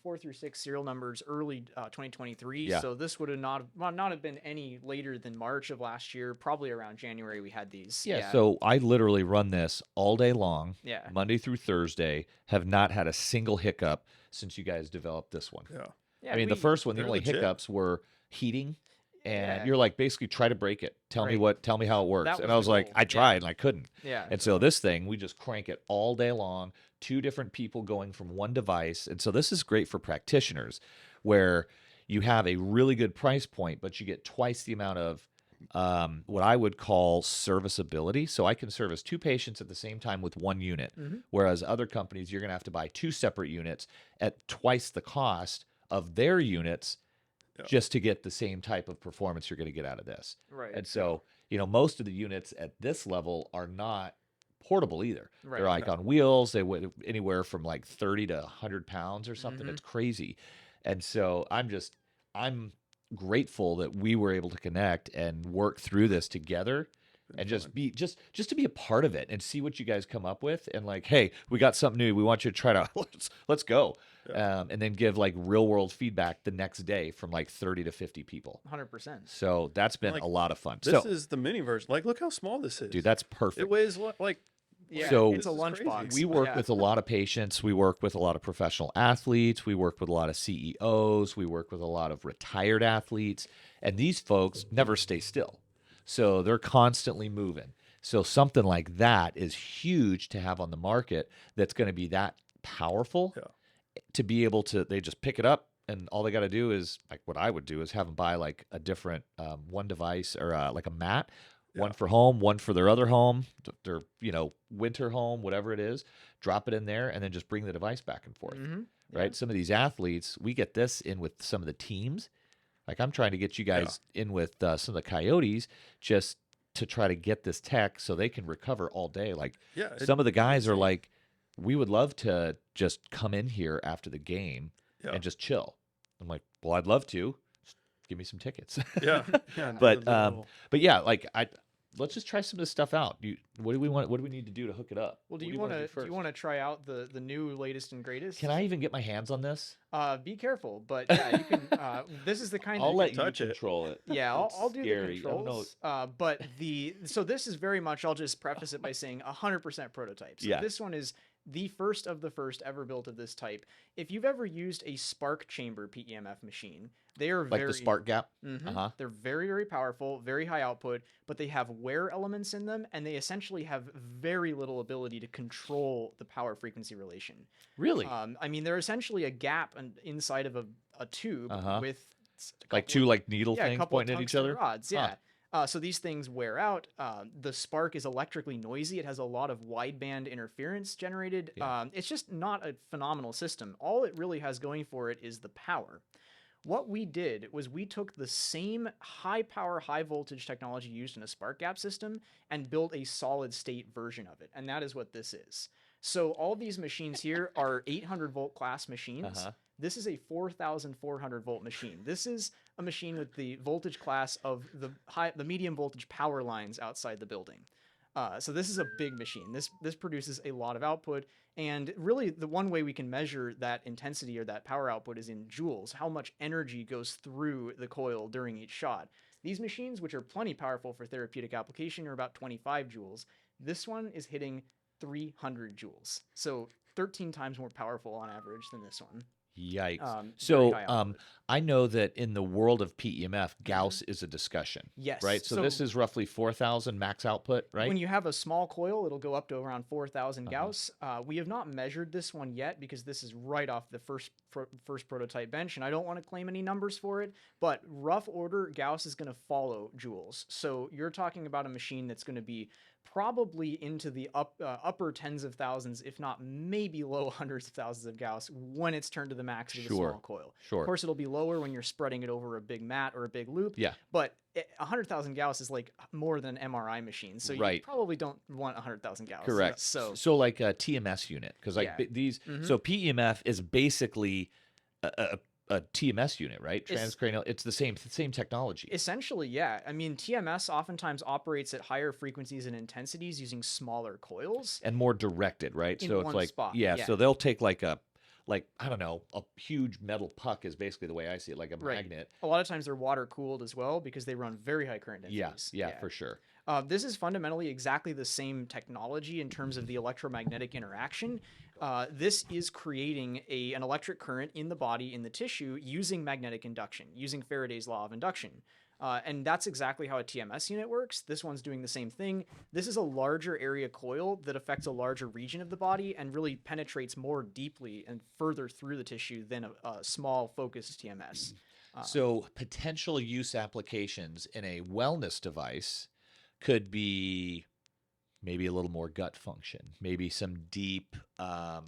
4 through 6 serial numbers early 2023. Yeah. So this would have not have been any later than March of last year. Probably around January we had these. Yeah. So I literally run this all day long. Yeah. Monday through Thursday. Have not had a single hiccup since you guys developed this one. Yeah. I mean, the first one, the they're only legit. hiccups were heating. And you're like, basically try to break it. Tell me how it works. That And was I was the like, goal. I tried and I couldn't. Yeah. And so this thing, we just crank it all day long, 2 different people going from one device. And so this is great for practitioners where you have a really good price point, but you get twice the amount of what I would call serviceability. So I can service 2 patients at the same time with 1 unit, whereas other companies, you're going to have to buy 2 separate units at twice the cost of their units just to get the same type of performance you're going to get out of this. Right. And so, most of the units at this level are not portable either. Right. They're like on wheels. They weigh anywhere from like 30 to 100 pounds or something. It's crazy. And so I'm grateful that we were able to connect and work through this together. And just to be a part of it and see what you guys come up with and like, hey, we got something new. We want you to try to let's go. And then give like real world feedback the next day from like 30 to 50 people. 100%. So that's been a lot of fun. This is the mini version. Like, look how small this is. Dude, that's perfect. It weighs like. Yeah, So it's a lunchbox. We work with a lot of patients. We work with a lot of professional athletes. We work with a lot of CEOs. We work with a lot of retired athletes. And these folks never stay still. So they're constantly moving. So something like that is huge to have on the market that's going to be that powerful to be able to, they just pick it up and all they got to do is, like what I would do is have them buy like a different one device or like a mat, one for home, one for their other home, their winter home, whatever it is, drop it in there and then just bring the device back and forth. Right? Some of these athletes, we get this in with some of the teams. Like I'm trying to get you guys in with some of the coyotes just to try to get this tech so they can recover all day. Like some of the guys are like, we would love to just come in here after the game and just chill. I'm like, well, I'd love to. Just give me some tickets. But yeah, like let's just try some of this stuff out. What do we want? What do we need to do to hook it up? Well, do you want to try out the new latest and greatest? Can I even get my hands on this? Be careful, but yeah, you can. This is the kind. I'll let touch you control it. Yeah, I'll do scary. the controls. But so this is very much. I'll just preface it by saying 100% prototype. So this one is the first of the first ever built of this type. If you've ever used a spark chamber PEMF machine, they are like the spark gap. They're very, very powerful, very high output, but they have wear elements in them, and they essentially have very little ability to control the power frequency relation. Really? I mean, they're essentially a gap inside of a tube with like two needle things pointing at each other. Rods, so these things wear out. The spark is electrically noisy. It has a lot of wideband interference generated. It's just not a phenomenal system. All it really has going for it is the power. What we did was we took the same high power, high voltage technology used in a spark gap system and built a solid state version of it. And that is what this is. So all these machines here are 800 volt class machines. This is a 4,400 volt machine. This is a machine with the voltage class of the medium voltage power lines outside the building. So this is a big machine. This produces a lot of output, and really the one way we can measure that intensity or that power output is in joules, how much energy goes through the coil during each shot. These machines, which are plenty powerful for therapeutic application, are about 25 joules. This one is hitting 300 joules. So 13 times more powerful on average than this one. Yikes. So I know that in the world of PEMF, Gauss is a discussion. Yes. Right? So this is roughly 4,000 max output, right? When you have a small coil, it'll go up to around 4,000 Gauss. We have not measured this one yet because this is right off the first prototype bench, and I don't want to claim any numbers for it, but rough order, Gauss is going to follow joules. So you're talking about a machine that's going to be probably into the upper tens of thousands, if not maybe low hundreds of thousands of Gauss when it's turned to the max of the small coil. Of course, it'll be lower when you're spreading it over a big mat or a big loop. But 100,000 Gauss is like more than an MRI machine, so you probably don't want 100,000 Gauss. Correct. So like a TMS unit, because like these. So PEMF is basically a TMS unit, right? Transcranial. It's the same technology. Essentially, yeah. I mean, TMS oftentimes operates at higher frequencies and intensities using smaller coils and more directed, right? In so one it's like spot. So they'll take like I don't know, a huge metal puck is basically the way I see it, like a magnet. A lot of times they're water cooled as well because they run very high current densities. Yeah, for sure. This is fundamentally exactly the same technology in terms of the electromagnetic interaction. This is creating an electric current in the body, in the tissue, using magnetic induction, using Faraday's law of induction. And that's exactly how a TMS unit works. This one's doing the same thing. This is a larger area coil that affects a larger region of the body and really penetrates more deeply and further through the tissue than a small focused TMS. So potential use applications in a wellness device could be maybe a little more gut function, maybe some deep, FDA.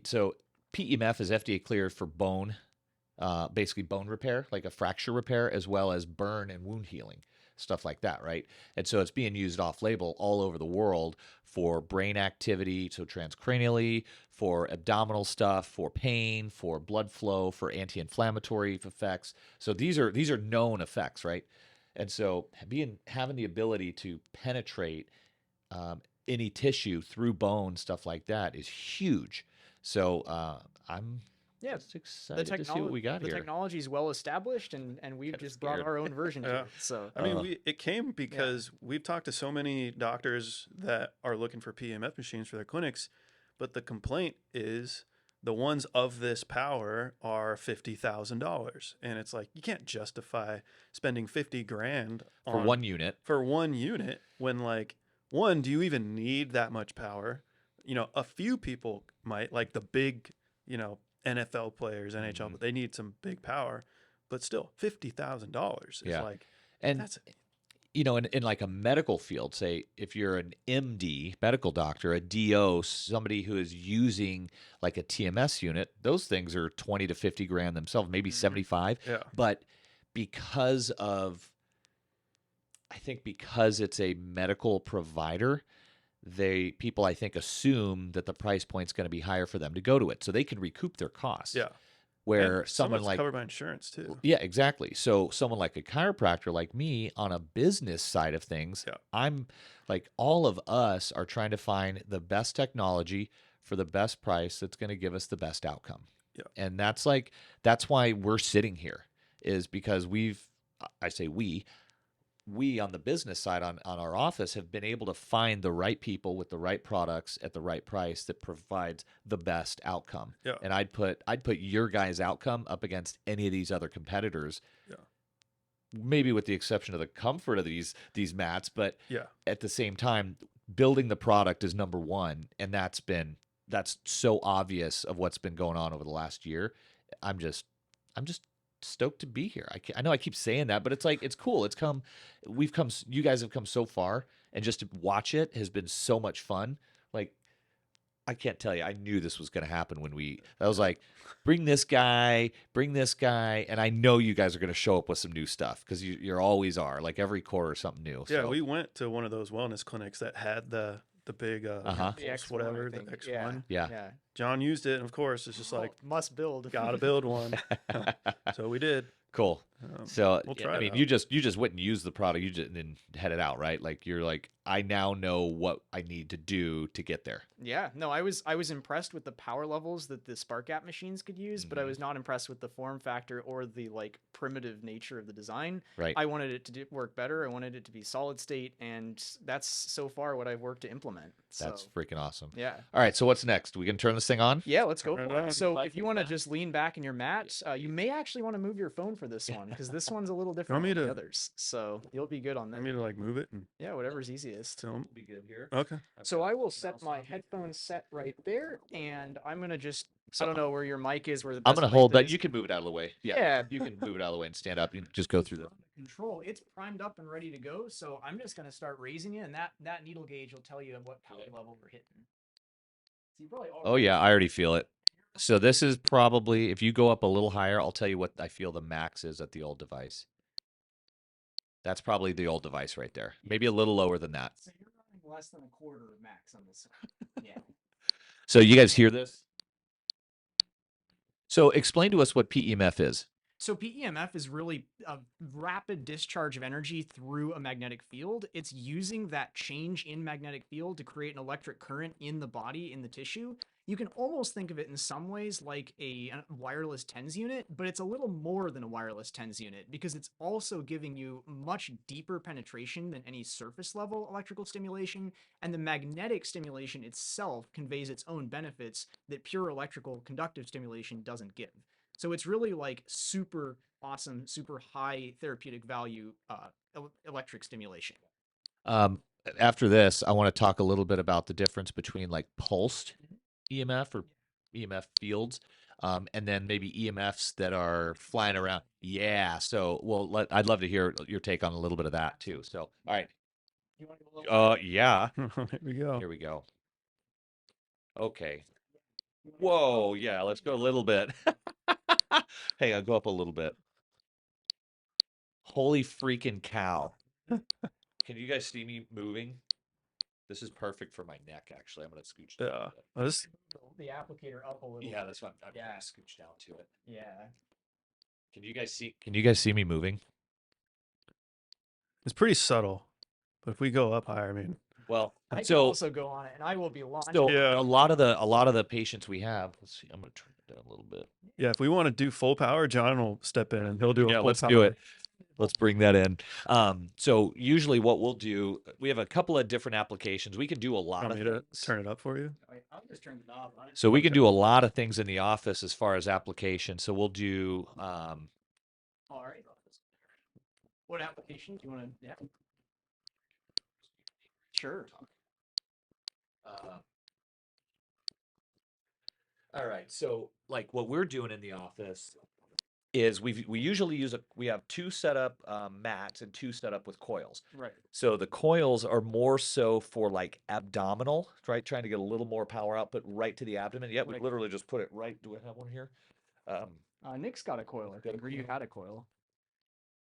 So PEMF is FDA cleared for bone, basically bone repair, like a fracture repair, as well as burn and wound healing, stuff like that, right? And so it's being used off-label all over the world for brain activity, so transcranially, for abdominal stuff, for pain, for blood flow, for anti-inflammatory effects. So these are known effects, right? And so having the ability to penetrate any tissue through bone, stuff like that, is huge. So I'm just excited to see what we got here. The technology is well established, and we've just brought our own version to it. So I mean, it came because we've talked to so many doctors that are looking for PEMF machines for their clinics, but the complaint is the ones of this power are $50,000, and it's like you can't justify spending $50,000 for one unit. For one unit, when like one, do you even need that much power? You know, a few people might, like the big, NFL players, NHL, but they need some big power. But still, $50,000 is like, and that's you know, in like a medical field, say if you're an MD, medical doctor, a DO, somebody who is using like a TMS unit, those things are 20 to 50 grand themselves, maybe 75. Yeah. But because of, I think because it's a medical provider, people I think assume that the price point's going to be higher for them to go to it, so they can recoup their costs. Yeah. Where And some of someone it's like covered by insurance too. yeah, exactly. So someone like a chiropractor like me on a business side of things, Yeah. I'm like all of us are trying to find the best technology for the best price that's going to give us the best outcome. Yeah. And that's why we're sitting here, is because I say we on the business side on our office have been able to find the right people with the right products at the right price that provides the best outcome. Yeah. And I'd put your guys' outcome up against any of these other competitors. Yeah. Maybe with the exception of the comfort of these mats, but Yeah. at the same time, building the product is number one, and that's so obvious of what's been going on over the last year. I'm just stoked to be here. I know I keep saying that, but it's like it's cool. You guys have come so far, and just to watch it has been so much fun. Like I can't tell you. I knew this was going to happen I was like, bring this guy, and I know you guys are going to show up with some new stuff because you always are. Like every quarter, something new. Yeah, So, we went to one of those wellness clinics that had the big Uh-huh. The Pulse X1, whatever, I the think. X1. yeah. Yeah. John used it, and of course, it's just like must build. gotta build one. So we did. Cool. So We'll try I it mean, out. you just went and used the product. You just and then headed out, right? Like you're like, I now know what I need to do to get there. Yeah, no, I was impressed with the power levels that the Spark Gap machines could use, but I was not impressed with the form factor or the like primitive nature of the design. Right. I wanted it to work better. I wanted it to be solid state, and that's so far what I've worked to implement. That's So, freaking awesome. yeah. All right. So what's next? We can turn this thing on. Yeah, let's go Turn it for it. on. So if you want to just lean back in your mat, you may actually want to move your phone for this one because this one's a little different me than the to- others. So you'll be good on I that. mean to like move it and Yeah, whatever's easiest. film. Be good here. Okay. So I will set my headphones set right there, and I'm gonna just I don't know where your mic is. Where the I'm best gonna place hold to that. dis- You can move it out of the way. Yeah. You can move it out of the way and stand up. You can just go through the. control. It's primed up and ready to go. So I'm just gonna start raising it, and that needle gauge will tell you what power level we're hitting. So you probably Oh yeah, I already feel it. So this is probably, if you go up a little higher, I'll tell you what I feel the max is at the old device. That's probably the old device right there. Maybe a little lower than that. So you're running less than a quarter of max on this one. Yeah. So you guys hear this? So explain to us what PEMF is. So PEMF is really a rapid discharge of energy through a magnetic field. It's using that change in magnetic field to create an electric current in the body, in the tissue. You can almost think of it in some ways like a wireless TENS unit, but it's a little more than a wireless TENS unit because it's also giving you much deeper penetration than any surface level electrical stimulation, and the magnetic stimulation itself conveys its own benefits that pure electrical conductive stimulation doesn't give. So it's really like super awesome, super high therapeutic value electric stimulation. After this, I want to talk a little bit about the difference between like pulsed EMF or EMF fields, and then maybe EMFs that are flying around. Yeah. So, I'd love to hear your take on a little bit of that too. So, all right. You want to go a little Yeah. Here we go. Here we go. Okay. Whoa. Yeah. Let's go a little bit. Hey, I'll go up a little bit. Holy freaking cow. Can you guys see me moving? This is perfect for my neck, actually. I'm going to scooch down. Yeah. a bit. Well, this, the applicator up a little. Yeah, that's what I'm Yeah. going to scooch down to it. Yeah. Can you guys see me moving? it's pretty subtle, but if we go up higher, I mean, Well, I can so also go on it, and I will be launched. so Yeah. a lot of the patients we have. Let's see. I'm going to turn it down a little bit. yeah, if we want to do full power, John will step in and he'll do a full Let's power. do it. Let's bring that in. So usually what we'll do, we have a couple of different applications. We can do a lot Want of me to things. turn it up for you? I'll just turn the knob on it. So we can do a lot of things in the office as far as applications. So we'll do All right. What application do you want to? Yeah. Sure. All right. So like what we're doing in the office is we usually we have two set up mats and two set up with coils. Right. So the coils are more so for like abdominal, right? Trying to get a little more power output right to the abdomen. Yeah, we Right. literally just put it right. Do I have one here? Nick's got a coil, I think, or you had a coil.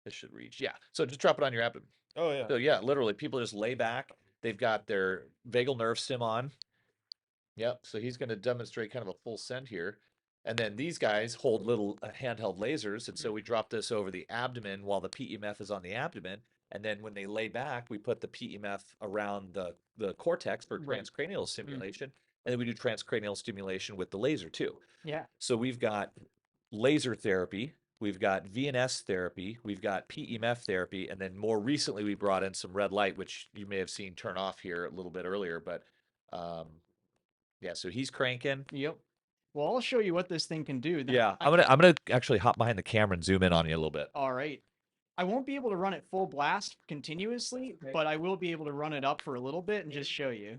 This should reach. Yeah. So just drop it on your abdomen. Oh yeah. So yeah, literally people just lay back. They've got their vagal nerve stim on. Yep. So he's going to demonstrate kind of a full send here. And then these guys hold little handheld lasers. And so we drop this over the abdomen while the PEMF is on the abdomen. And then when they lay back, we put the PEMF around the cortex for Right. transcranial stimulation. And then we do transcranial stimulation with the laser too. Yeah. So we've got laser therapy, we've got VNS therapy, we've got PEMF therapy, and then more recently we brought in some red light, which you may have seen turn off here a little bit earlier. But yeah, so he's cranking. Yep. Well, I'll show you what this thing can do. Yeah, I'm gonna actually hop behind the camera and zoom in on you a little bit. All right. I won't be able to run it full blast continuously, but I will be able to run it up for a little bit and just show you.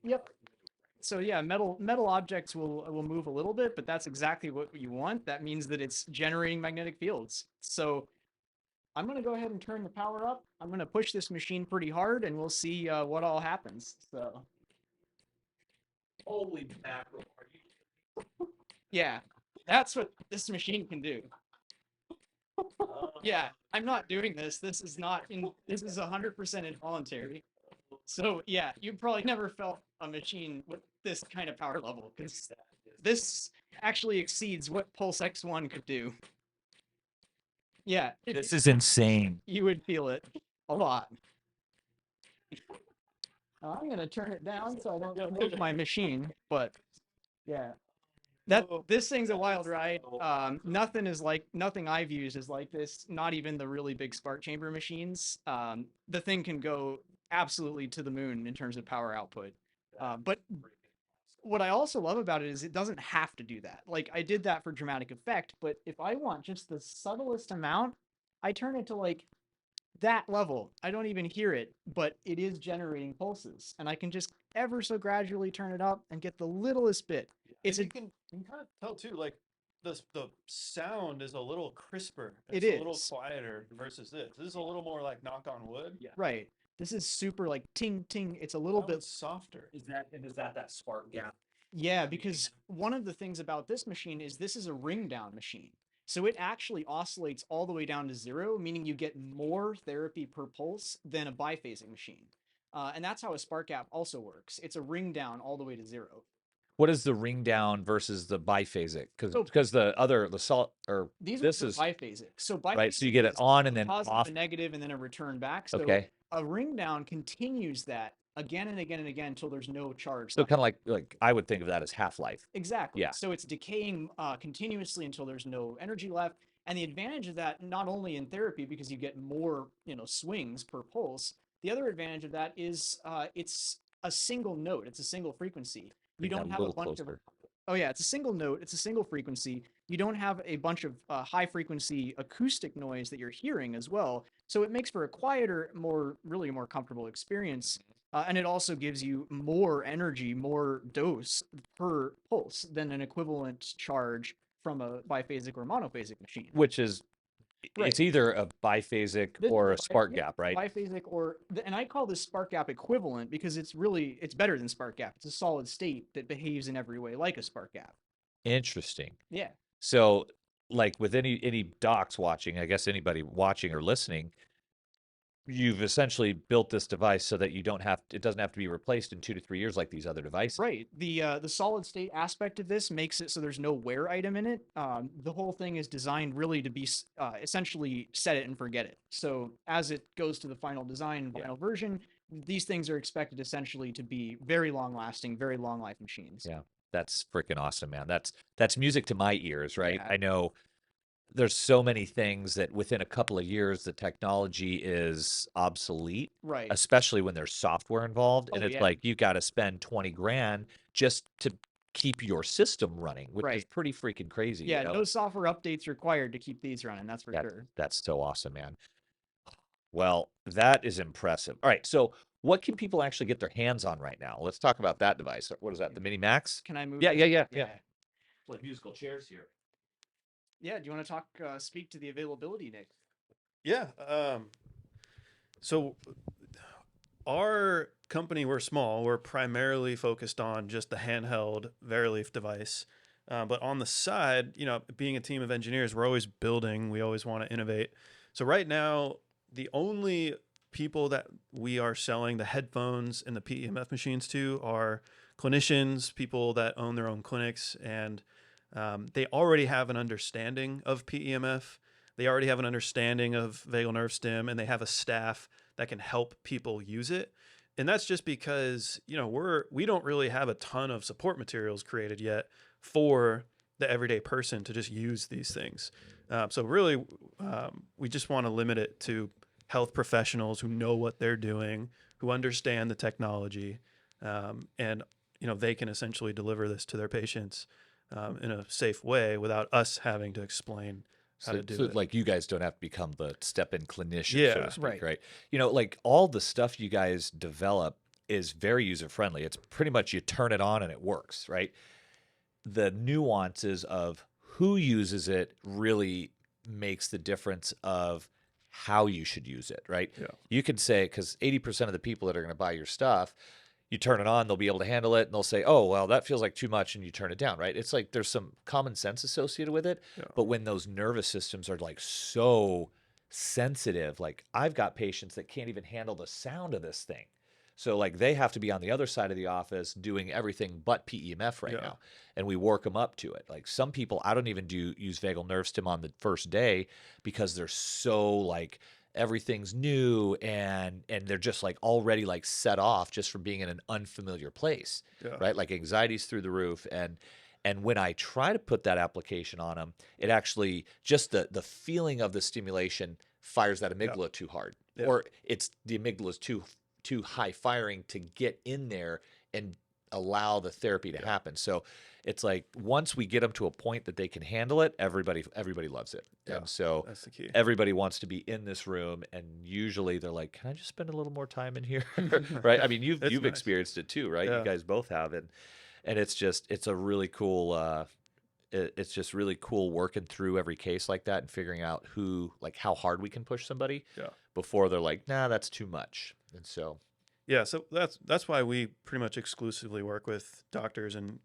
Yep. So yeah, metal objects will move a little bit, but that's exactly what you want. That means that it's generating magnetic fields. So I'm going to go ahead and turn the power up. I'm going to push this machine pretty hard, and we'll see what all happens. So Holy mackerel! yeah, that's what this machine can do. Yeah, I'm not doing this. This is not in. This is 100% involuntary. So yeah, you probably never felt a machine with this kind of power level, because this actually exceeds what Pulse X1 could do. Yeah, This is insane. you would feel it a lot. I'm gonna turn it down so I don't move my machine, but yeah. This thing's a wild ride. Nothing I've used is like this. Not even the really big spark chamber machines. The thing can go absolutely to the moon in terms of power output. But what I also love about it is it doesn't have to do that. Like, I did that for dramatic effect, but if I want just the subtlest amount, I turn it to like that level. I don't even hear it, but it is generating pulses, and I can just ever so gradually turn it up and get the littlest bit. You can kind of tell too, like the sound is a little crisper. It It's a little is. quieter versus this. This is a little more like knock on wood. Yeah. Right. This is super like ting ting. It's a little That bit one's softer. Is that spark gap? Yeah, because one of the things about this machine is this is a ring down machine. So it actually oscillates all the way down to 0, meaning you get more therapy per pulse than a biphasic machine. And that's how a spark gap also works. It's a ring down all the way to 0. What is the ring down versus the biphasic? Because the salt or These this are is biphasic. So biphasic right. So you get it is on and then positive off. and negative and then a return back. So Okay. a ring down continues that again and again and again until there's no charge. So kind of like I would think of that as half-life. Exactly. Yeah. So it's decaying continuously until there's no energy left. And the advantage of that, not only in therapy, because you get more, swings per pulse. The other advantage of that is it's a single note. It's a single frequency. You Bring that don't a have a little bunch of. closer. Oh yeah, it's a single note. It's a single frequency. You don't have a bunch of high frequency acoustic noise that you're hearing as well. So it makes for a quieter, really more comfortable experience. And it also gives you more energy, more dose per pulse than an equivalent charge from a biphasic or monophasic machine. Which is Right. it's either a biphasic This or a is spark gap, right? Biphasic and I call this spark gap equivalent because it's better than spark gap. It's a solid state that behaves in every way like a spark gap. Interesting. Yeah. So, like with any docs watching, I guess anybody watching or listening, you've essentially built this device so that it doesn't have to be replaced in 2 to 3 years like these other devices. Right. The solid state aspect of this makes it so there's no wear item in it. The whole thing is designed really to be essentially set it and forget it. So as it goes to the final design, final version, these things are expected essentially to be very long lasting, very long life machines. Yeah. That's freaking awesome, man. That's music to my ears, right? Yeah. I know there's so many things that within a couple of years the technology is obsolete, Right. especially when there's software involved. And Oh, it's yeah. like you got to spend 20 grand just to keep your system running, which is Right. pretty freaking crazy. Yeah, no software updates required to keep these running, that's for sure. That's so awesome, man. Well, that is impressive. All right, so what can people actually get their hands on right now? Let's talk about that device. What is that, the Mini Max? Can I move? Yeah, this? yeah, yeah, yeah. like musical chairs here. Yeah. Do you want to talk, speak to the availability, Nick? Yeah. So our company, we're small. We're primarily focused on just the handheld Verilief device. But on the side, being a team of engineers, we're always building. We always want to innovate. So right now, the only people that we are selling the headphones and the PEMF machines to are clinicians, people that own their own clinics, and they already have an understanding of PEMF. They already have an understanding of vagal nerve stim, and they have a staff that can help people use it. And that's just because we don't really have a ton of support materials created yet for the everyday person to just use these things. So really, we just want to limit it to health professionals who know what they're doing, who understand the technology, and they can essentially deliver this to their patients in a safe way without us having to explain how to do it. Like you guys don't have to become the step-in clinician, so Yeah, to speak, right. right? Like all the stuff you guys develop is very user-friendly. It's pretty much you turn it on and it works, right? The nuances of who uses it really makes the difference of how you should use it, right? Yeah. You can say, because 80% of the people that are going to buy your stuff, you turn it on, they'll be able to handle it, and they'll say, oh, well, that feels like too much, and you turn it down, right? It's like there's some common sense associated with it, Yeah. but when those nervous systems are like so sensitive, like I've got patients that can't even handle the sound of this thing. So like they have to be on the other side of the office doing everything but PEMF right now, and we work them up to it. Like some people, I don't even use vagal nerve stim on the first day because they're so like everything's new and they're just like already like set off just from being in an unfamiliar place, right? Like anxiety's through the roof, and when I try to put that application on them, it actually just the feeling of the stimulation fires that amygdala too hard, or it's the amygdala's too high firing to get in there and allow the therapy to happen. So it's like once we get them to a point that they can handle it, everybody loves it. And so that's the key. everybody wants to be in this room, and usually they're like, can I just spend a little more time in here? Right? I mean, you've nice. experienced it too, right? Yeah. You guys both have it. And it's a really cool it's just really cool working through every case like that and figuring out how hard we can push somebody before they're like, nah, that's too much. And so so that's why we pretty much exclusively work with doctors and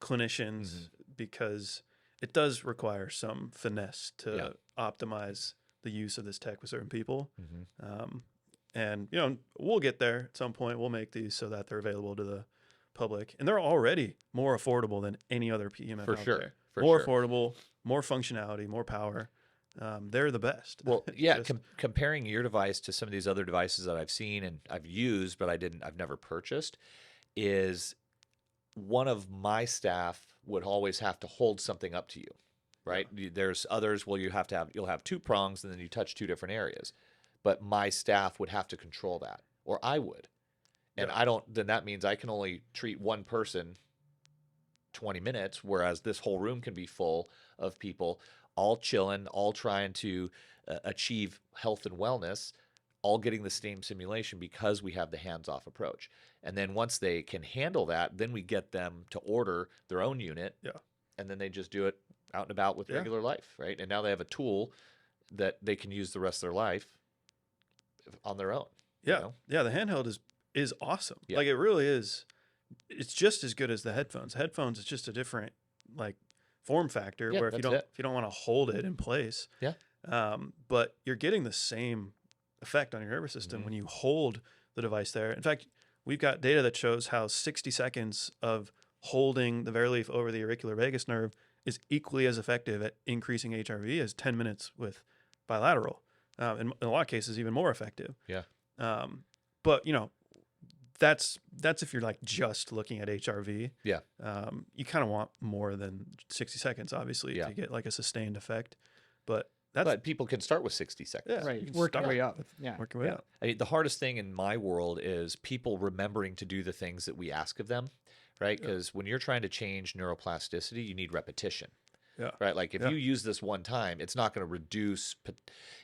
clinicians, because it does require some finesse to optimize the use of this tech with certain people. And we'll get there at some point. We'll make these so that they're available to the public, and they're already more affordable than any other PEMF For out sure. there. For More sure. affordable, more functionality, more power. They're the best. Well, It's yeah, just- comparing your device to some of these other devices that I've seen and I've used, but I've never purchased, is one of my staff would always have to hold something up to you, right? There's others, well, you'll have two prongs and then you touch two different areas, but my staff would have to control that, or I would. And then that means I can only treat one person 20 minutes, whereas this whole room can be full of people all chilling, all trying to achieve health and wellness, all getting the same simulation because we have the hands-off approach. And then once they can handle that, then we get them to order their own unit. And then they just do it out and about with regular life, right? And now they have a tool that they can use the rest of their life on their own. The handheld is awesome. Yeah. Like it really is. It's just as good as the headphones. Headphones, it's just a different form factor where if you don't want to hold it in place. But you're getting the same effect on your nervous system when you hold the device there. In fact, we've got data that shows how 60 seconds of holding the Verilief over the auricular vagus nerve is equally as effective at increasing HRV as 10 minutes with bilateral. In a lot of cases, even more effective. But that's if you're like just looking at HRV. You kind of want more than 60 seconds, obviously, to get like a sustained effect. But people can start with 60 seconds. Right. Work your way up. Work your way up. I mean, the hardest thing in my world is people remembering to do the things that we ask of them, right? Because when you're trying to change neuroplasticity, you need repetition. Right. Like if you use this one time, it's not going to reduce.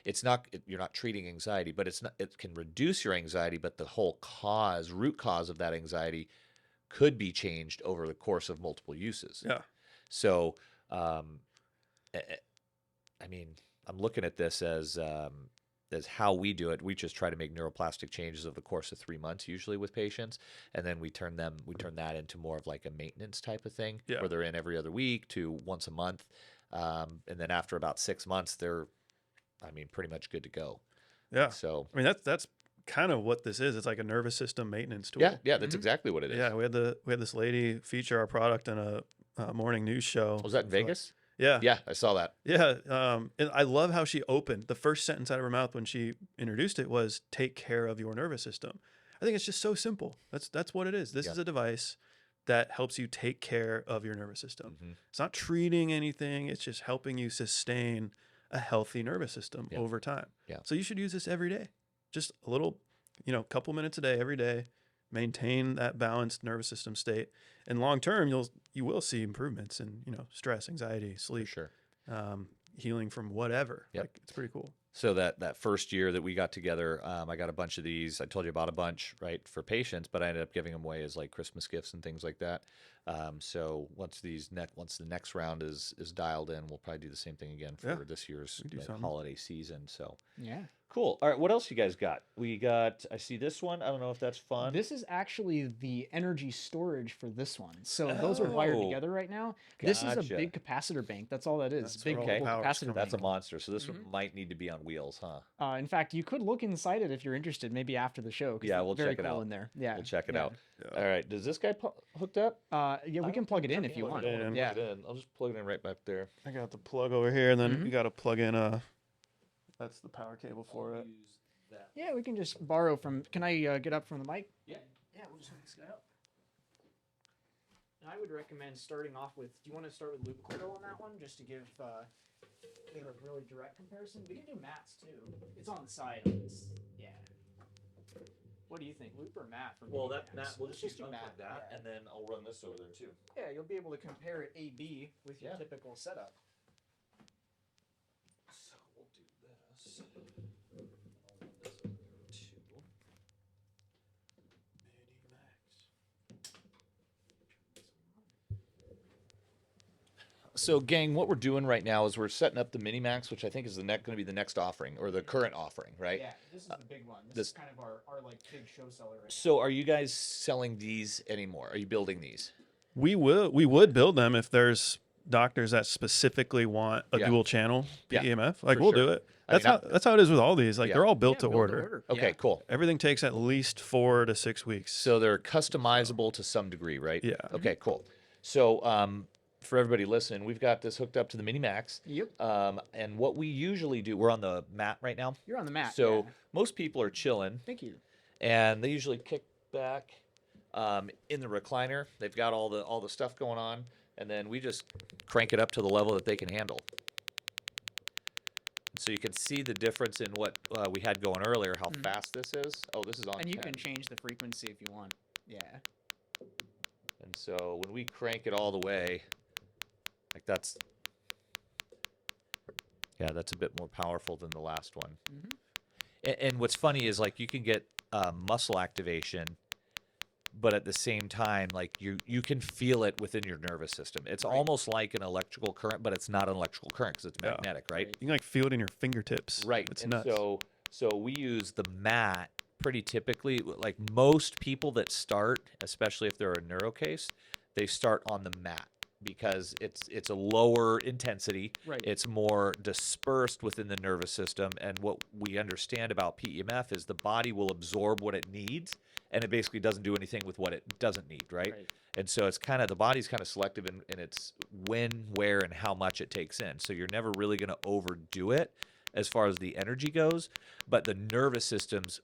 You're not treating anxiety, but it can reduce your anxiety. But the whole root cause of that anxiety could be changed over the course of multiple uses. So, I mean, I'm looking at this as how we do it. We just try to make neuroplastic changes over the course of 3 months, usually with patients, and then we turn that into more of like a maintenance type of thing, Yeah. where they're in every other week to once a month, and then after about 6 months, they're, I mean, pretty much good to go. Yeah. So, I mean, that's kind of what this is. It's like a nervous system maintenance tool. yeah, that's exactly what it is. Yeah, we had this lady feature our product in a morning news show. Was that in Vegas? Yeah. Yeah, I saw that. Yeah. And I love how she opened. The first sentence out of her mouth when she introduced it was, "Take care of your nervous system." I think it's just so simple. That's what it is. This is a device that helps you take care of your nervous system. It's not treating anything. It's just helping you sustain a healthy nervous system over time. Yeah. So you should use this every day. Just a little, couple minutes a day, every day. Maintain that balanced nervous system state, and long term, you will see improvements in stress, anxiety, sleep, For sure. healing from whatever. Yep. Like, it's pretty cool. So that first year that we got together, I got a bunch of these. I told you about a bunch, right, for patients, but I ended up giving them away as like Christmas gifts and things like that. So once the next round is dialed in, we'll probably do the same thing again for this year's holiday season. So Yeah. cool. All right, what else you guys got? I see this one. I don't know if that's fun. This is actually the energy storage for this one. So those are wired together right now. This is a Gotcha. big capacitor bank. That's all that is. That's Big where all the mobile power's capacitor coming bank. That's a monster. So this one might need to be on wheels, huh? In fact, you could look inside it if you're interested, maybe after the show. 'Cause Yeah, it's we'll very check it cool out. in there. Yeah, We'll check it yeah. out. All right. Does this guy hooked up? Yeah, we can plug it in if you want. it in. Yeah. Plug it in. I'll just plug it in right back there. I got the plug over here, and then you got to plug in that's the power cable for it. Yeah, we can just borrow from. Can I get up from the mic? Yeah. Yeah, we'll just hook this guy up. And I would recommend starting off with. Do you want to start with loop coil on that one, just to give a really direct comparison? We can do mats too. It's on the side of this. Yeah. What do you think, loop or mat? For Well, mini that mats? Matt, we'll Let's just do unplug mat. that, Yeah. and then I'll run this over there too. Yeah, you'll be able to compare it A/B with your Yeah. typical setup. So we'll do this. I'll run this over there too. So, gang, what we're doing right now is we're setting up the Mini Max, which I think is going to be the next offering, or the current offering, right? Yeah, this is the big one. This this- is kind of our like big show seller right So, are you guys selling these anymore? Are you building these? We would build them if there's doctors that specifically want a Yeah. dual channel Yeah, PEMF. Like, for we'll sure. do it. I mean, That's how it is with all these. Like, Yeah. they're all built Yeah, to build order. Okay, Yeah. cool. Everything takes at least 4 to 6 weeks. So they're customizable to some degree, right? Yeah. Okay, cool. So for everybody listening, we've got this hooked up to the Mini Max. Yep. And what we usually do, we're on the mat right now. You're on the mat. So yeah. most people are chilling, Thank you. and they usually kick back in the recliner. They've got all the stuff going on, and then we just crank it up to the level that they can handle. So you can see the difference in what we had going earlier, how fast this is. Oh, this is on And you 10. can change the frequency if you want. Yeah. And so when we crank it all the way, like that's a bit more powerful than the last one. And what's funny is like you can get muscle activation, but at the same time, like you can feel it within your nervous system. It's almost like an electrical current, but it's not an electrical current because it's Yeah. magnetic, right? You can like feel it in your fingertips. Right. It's and nuts. so we use the mat pretty typically. Like most people that start, especially if they're a neuro case, they start on the mat because it's a lower intensity. Right. It's more dispersed within the nervous system. And what we understand about PEMF is the body will absorb what it needs, and it basically doesn't do anything with what it doesn't need, right? And so it's kind of, the body's kind of selective in its when, where, and how much it takes in. So you're never really going to overdo it as far as the energy goes, but the nervous system's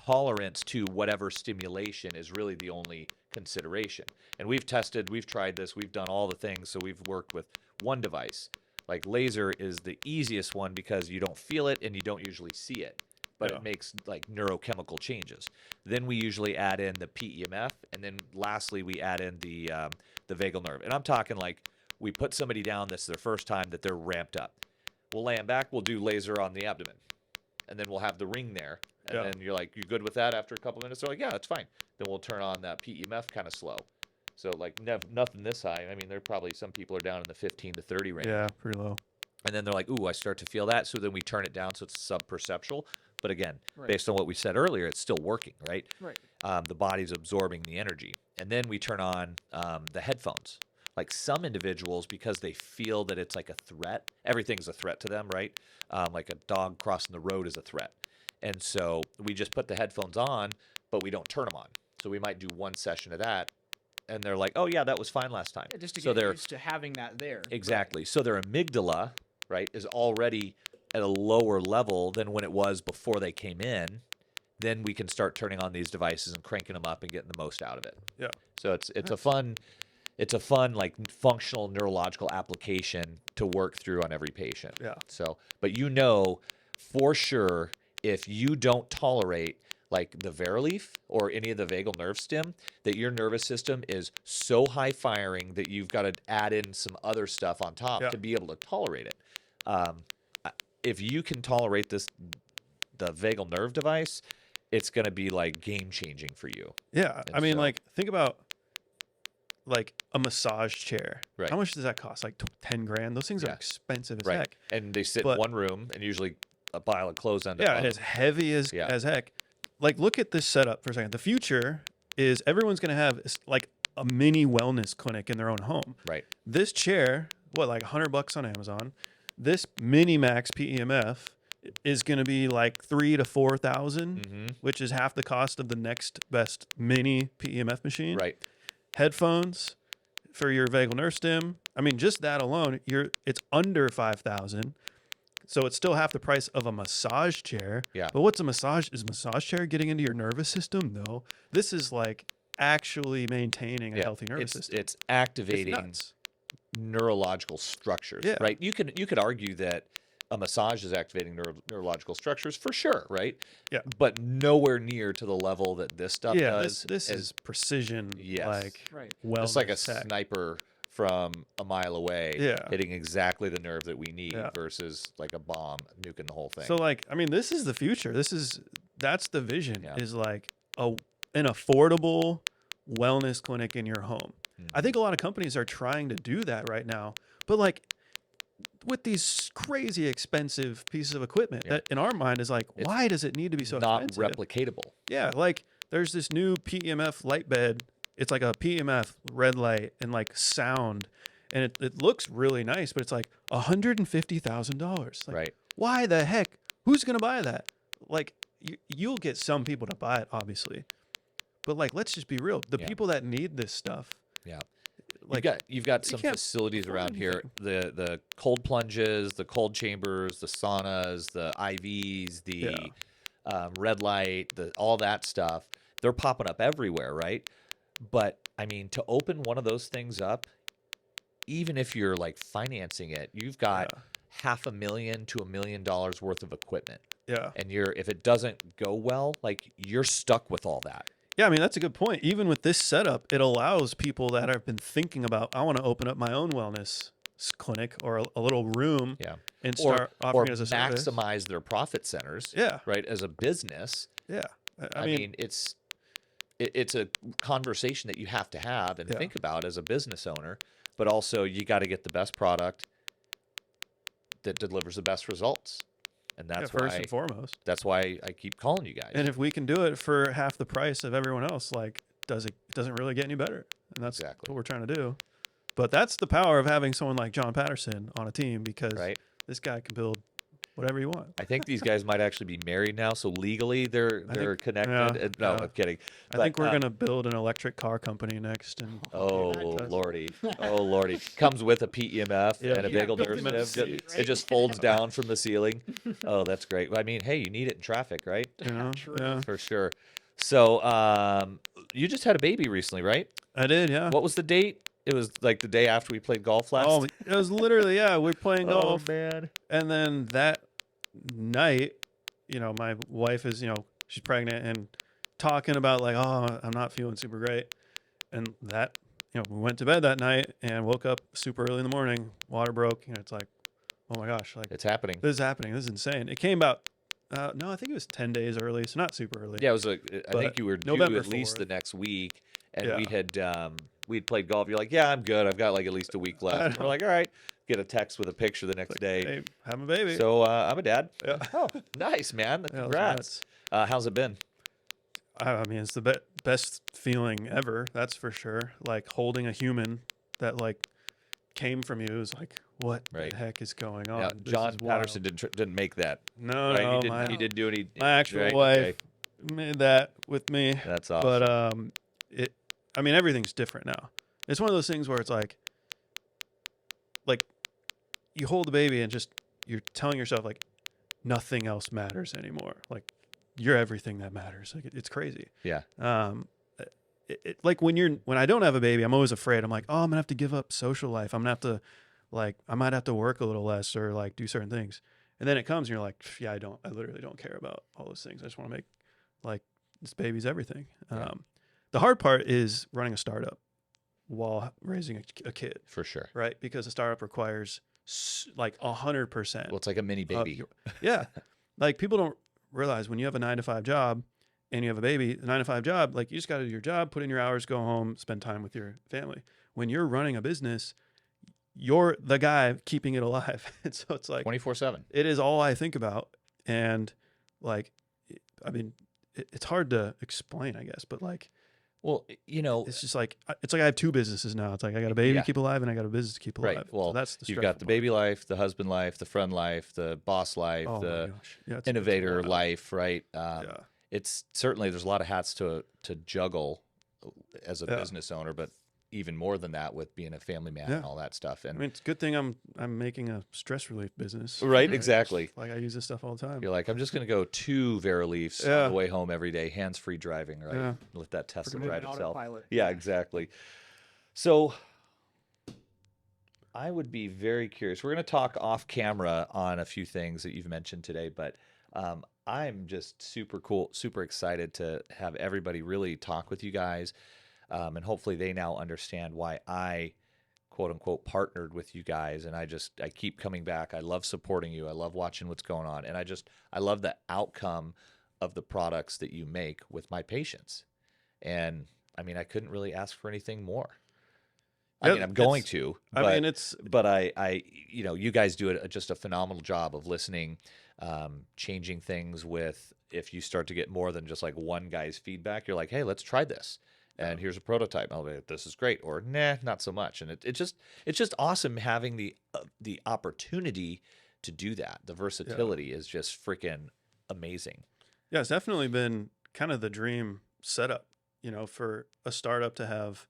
tolerance to whatever stimulation is really the only consideration. And we've tried this, we've done all the things. So we've worked with one device. Like laser is the easiest one because you don't feel it and you don't usually see it, but it makes like neurochemical changes. Then we usually add in the PEMF, and then lastly we add in the vagal nerve. And I'm talking like we put somebody down that's their first time that they're ramped up. We'll lay them back, we'll do laser on the abdomen, and then we'll have the ring there. And then you're like, you good with that after a couple minutes? They're like, yeah, that's fine. Then we'll turn on that PEMF kind of slow. So like nothing this high. I mean, there probably some people are down in the 15 to 30 range. Yeah, pretty low. And then they're like, ooh, I start to feel that. So then we turn it down so it's sub-perceptual. But again, Right. based on what we said earlier, it's still working, right? Right. The body's absorbing the energy. And then we turn on the headphones. Like some individuals, because they feel that it's like a threat, everything's a threat to them, right? Like a dog crossing the road is a threat. And so we just put the headphones on, but we don't turn them on. So we might do one session of that. And they're like, oh, yeah, that was fine last time. Yeah, just to so get they're used to having that there. Exactly. So their amygdala, right, is already at a lower level than when it was before they came in. Then we can start turning on these devices and cranking them up and getting the most out of it. Yeah. So it's a fun like functional neurological application to work through on every patient. Yeah. So, but you know for sure if you don't tolerate like the Verilief or any of the vagal nerve stim, that your nervous system is so high firing that you've got to add in some other stuff on top to be able to tolerate it. If you can tolerate the vagal nerve device, it's going to be like game changing for you. Yeah. And I mean, so- like, think about like a massage chair. Right. How much does that cost? Like 10 grand? Those things are Yeah. expensive as Right. heck. And they sit But- in one room and usually a pile of clothes end Yeah, up and on as them. heavy as heck. Like, look at this setup for a second. The future is everyone's going to have like a mini wellness clinic in their own home. Right. This chair, what, like $100 on Amazon? This Mini Max PEMF is going to be like 3,000 to 4,000, which is half the cost of the next best mini PEMF machine. Right. Headphones for your vagal nerve stim. I mean, just that alone, it's under 5,000. So it's still half the price of a massage chair. Yeah. But what's a massage? Is a massage chair getting into your nervous system? No. This is like actually maintaining a healthy nervous system. It's activating nuts. neurological structures, Yeah. right? You could argue that a massage is activating neurological structures for sure, right? Yeah. But nowhere near to the level that this stuff Yeah, does. this is precision, Yes. like Right. wellness It's like a tech. sniper from a mile away, Yeah. hitting exactly the nerve that we need Yeah. versus like a bomb nuking the whole thing. So like, I mean, this is the future. That's the vision, Yeah. is like an affordable wellness clinic in your home. I think a lot of companies are trying to do that right now, but like with these crazy expensive pieces of equipment that in our mind is like, why does it need to be so not expensive? replicatable. Yeah, like there's this new PEMF light bed. It's like a PEMF red light and like sound, and it looks really nice, but it's like $150,000. Like, Right. why the heck? Who's gonna buy that? Like, you'll get some people to buy it, obviously, but like, let's just be real. The people that need this stuff, Yeah. like, You've got some can't facilities afford around here. anything. The cold plunges, the cold chambers, the saunas, the IVs, the red light, all that stuff. They're popping up everywhere, right? But I mean, to open one of those things up, even if you're like financing it, you've got $500,000 to $1 million worth of equipment. yeah. And if it doesn't go well, like you're stuck with all that. Yeah, I mean, that's a good point. Even with this setup, it allows people that have been thinking about, I want to open up my own wellness clinic or a little room and start offering it as a service. maximize their profit centers. Yeah. Right. As a business. Yeah. I mean, it's a conversation that you have to have and think about as a business owner, but also you got to get the best product that delivers the best results. And that's first and foremost. That's why I keep calling you guys. And if we can do it for half the price of everyone else, like, it doesn't really get any better. And that's what we're trying to do. But that's the power of having someone like John Patterson on a team, because this guy can build whatever you want. I think these guys might actually be married now, so legally they're connected. No, I'm kidding. I think we're gonna build an electric car company next. And oh lordy, comes with a PEMF and a vagal nerve stim. It just folds down from the ceiling. Oh, that's great. I mean, hey, you need it in traffic, right? You know, yeah, for sure. So, you just had a baby recently, right? I did, yeah. What was the date? It was like the day after we played golf last. Oh, it was literally we're playing golf. Oh man! And then that night, my wife is, she's pregnant and talking about like, oh, I'm not feeling super great. And that, we went to bed that night and woke up super early in the morning. Water broke. It's like, oh my gosh, like it's happening. This is happening. This is insane. It came about. No, I think it was 10 days early, so not super early. Yeah, it was. I think you were due November at least 4th. the next week, and Yeah. we'd played golf. You're like, yeah, I'm good. I've got like at least a week left. And we're like, all right. Get a text with a picture the next day. Hey, have a baby. So I'm a dad. Yeah. Oh, nice, man. Yeah, Congrats. How's it been? I mean, it's the best feeling ever. That's for sure. Like holding a human that like came from you is like, what Right. the heck is going on? Yeah, This John is Patterson wild. didn't make that. No, Right? no, He didn't do any. my actual right? wife Okay. made that with me. That's awesome. But I mean, everything's different now. It's one of those things where it's like you hold the baby and just you're telling yourself like nothing else matters anymore. Like you're everything that matters. Like it's crazy. Yeah. Like when I don't have a baby, I'm always afraid. I'm like, oh, I'm gonna have to give up social life. I'm gonna have to I might have to work a little less or like do certain things. And then it comes and you're like, yeah, I literally don't care about all those things. I just want to make like this baby's everything. Yeah. The hard part is running a startup while raising a kid, For sure. right? Because a startup requires like 100%. Well, it's like a mini baby. Yeah. Like people don't realize when you have a 9-to-5 job and you have a baby, the 9-to-5 job, like you just got to do your job, put in your hours, go home, spend time with your family. When you're running a business, you're the guy keeping it alive. And so it's like 24/7. it is all I think about. And like, I mean, it's hard to explain, I guess, but like, Well, it's just like, it's like I have two businesses now. It's like I got a baby to keep alive and I got a business to keep alive. right. Well, so that's the you've got the baby life, the husband life, the friend life, the boss life, oh the my gosh. Yeah, it's innovator wild. life, right? Yeah. It's certainly there's a lot of hats to juggle as a Yeah. business owner, but even more than that with being a family man and all that stuff. I And mean, it's a good thing I'm making a stress relief business. right, exactly. Like I use this stuff all the time. You're like, I'm just going to go 2 Veriliefs Yeah. on the way home every day, hands-free driving, right? Yeah. Let that Tesla Put it drive in itself. autopilot. Yeah, exactly. So I would be very curious. We're going to talk off camera on a few things that you've mentioned today, but I'm just super excited to have everybody really talk with you guys. And hopefully they now understand why I quote unquote partnered with you guys. And I keep coming back. I love supporting you. I love watching what's going on. And I love the outcome of the products that you make with my patients. And I mean, I couldn't really ask for anything more. I mean, I'm going to, but, I you guys do just a phenomenal job of listening, changing things with, if you start to get more than just like one guy's feedback, you're like, hey, let's try this. And here's a prototype. I'll be like, this is great, or nah, not so much. And it's just awesome having the opportunity to do that. The versatility is just freaking amazing. Yeah, it's definitely been kind of the dream setup, for a startup to have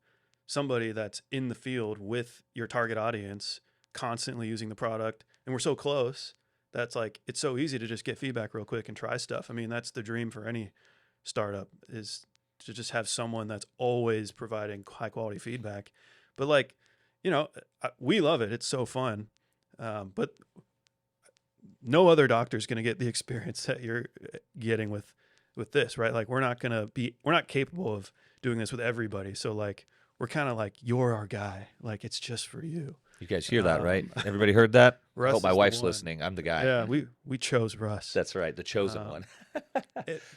somebody that's in the field with your target audience constantly using the product. And we're so close that's like, it's so easy to just get feedback real quick and try stuff. I mean, that's the dream for any startup, is to just have someone that's always providing high quality feedback. But like, we love it. It's so fun. But no other doctor is going to get the experience that you're getting with this, right? Like we're not capable of doing this with everybody. So like, we're kind of like, you're our guy. Like it's just for you. You guys hear that, right? Everybody heard that? I Russ hope my is the wife's one. listening. I'm the guy. Yeah, we chose Russ. That's right. The chosen one.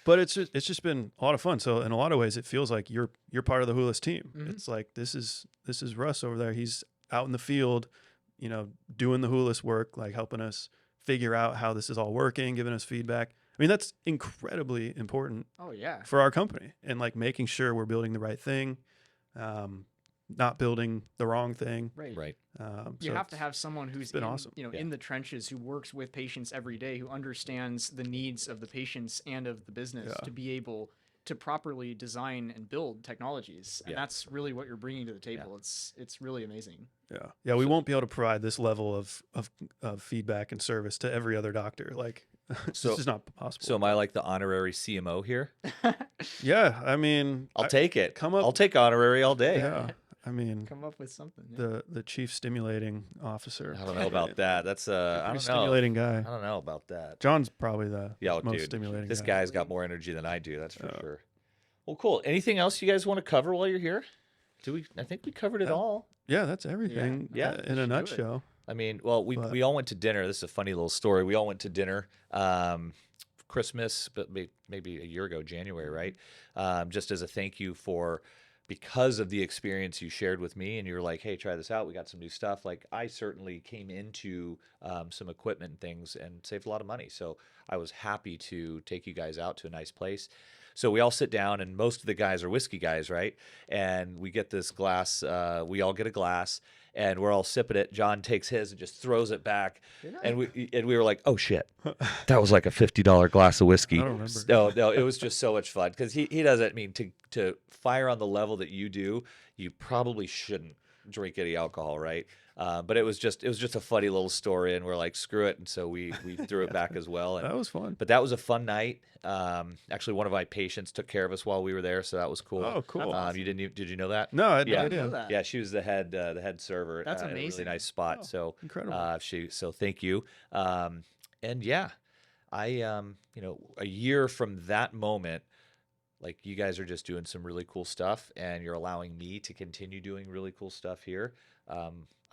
But it's just been a lot of fun. So in a lot of ways, it feels like you're part of the Hoolest team. Mhm. It's like this is Russ over there. He's out in the field, doing the Hoolest work, like helping us figure out how this is all working, giving us feedback. I mean, that's incredibly important Oh yeah. for our company, and like making sure we're building the right thing, not building the wrong thing. Right. Right. You So have to have someone who's been in, awesome. Yeah. in the trenches, who works with patients every day, who understands the needs of the patients and of the business Yeah. to be able to properly design and build technologies. And Yeah. that's really what you're bringing to the table. It's really amazing. Yeah, we won't be able to provide this level of feedback and service to every other doctor. Like, So- it's just not possible. So am I like the honorary CMO here? Yeah, I mean, I'll take it. come up- I'll take honorary all day. Yeah, I mean, Come up with something. Yeah. the chief stimulating officer. I don't know about that. That's I Pretty don't know. stimulating guy. I don't know about that. John's probably the Yeah, most dude. stimulating. This guy. guy's got more energy than I do. That's for Yeah. sure. Well, cool. Anything else you guys want to cover while you're here? I think we covered it Yeah. all. Yeah, that's everything. Yeah, in let's a do it. nutshell. I mean, well, we But- all went to dinner. This is a funny little story. We all went to dinner, Christmas, but maybe a year ago, January, right? Just as a thank you for because of the experience you shared with me, and you were like, hey, try this out. We got some new stuff. Like, I certainly came into some equipment and things and saved a lot of money. So I was happy to take you guys out to a nice place. So we all sit down, and most of the guys are whiskey guys, right? And we get this glass. We all get a glass, and we're all sipping it. John takes his and just throws it back, and we were like, "Oh shit, that was like a $50 glass of whiskey." I don't remember. No, it was just so much fun because he doesn't. I mean, to fire on the level that you do, you probably shouldn't drink any alcohol, right? But it was just a funny little story, and we're like, screw it, and so we threw it back as well. And, That was fun. but that was a fun night. Actually, one of my patients took care of us while we were there, so that was cool. Oh, cool. You did you know that? No, I Yeah. didn't. know that. Yeah, she was the head server. That's at a amazing. really nice spot. Oh, So incredible. so thank you. And yeah, I a year from that moment, like, you guys are just doing some really cool stuff, and you're allowing me to continue doing really cool stuff here.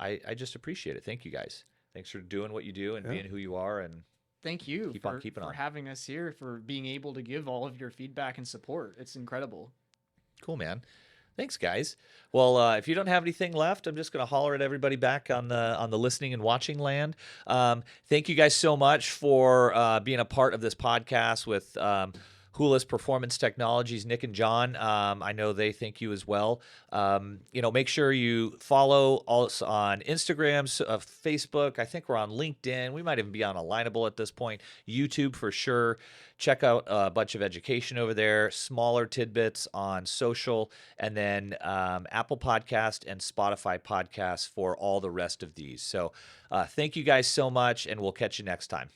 I just appreciate it. Thank you guys. Thanks for doing what you do and Yeah. being who you are. And Thank you Keep on for, keeping for on. having us here, for being able to give all of your feedback and support. It's incredible. cool, man. Thanks, guys. Well, if you don't have anything left, I'm just going to holler at everybody back on the listening and watching land. Thank you guys so much for being a part of this podcast with Hoolest Performance Technologies, Nick and John. I know they thank you as well. Make sure you follow us on Instagram, Facebook. I think we're on LinkedIn. We might even be on Alignable at this point. YouTube for sure. Check out a bunch of education over there, smaller tidbits on social, and then Apple Podcast and Spotify podcasts for all the rest of these. So thank you guys so much, and we'll catch you next time.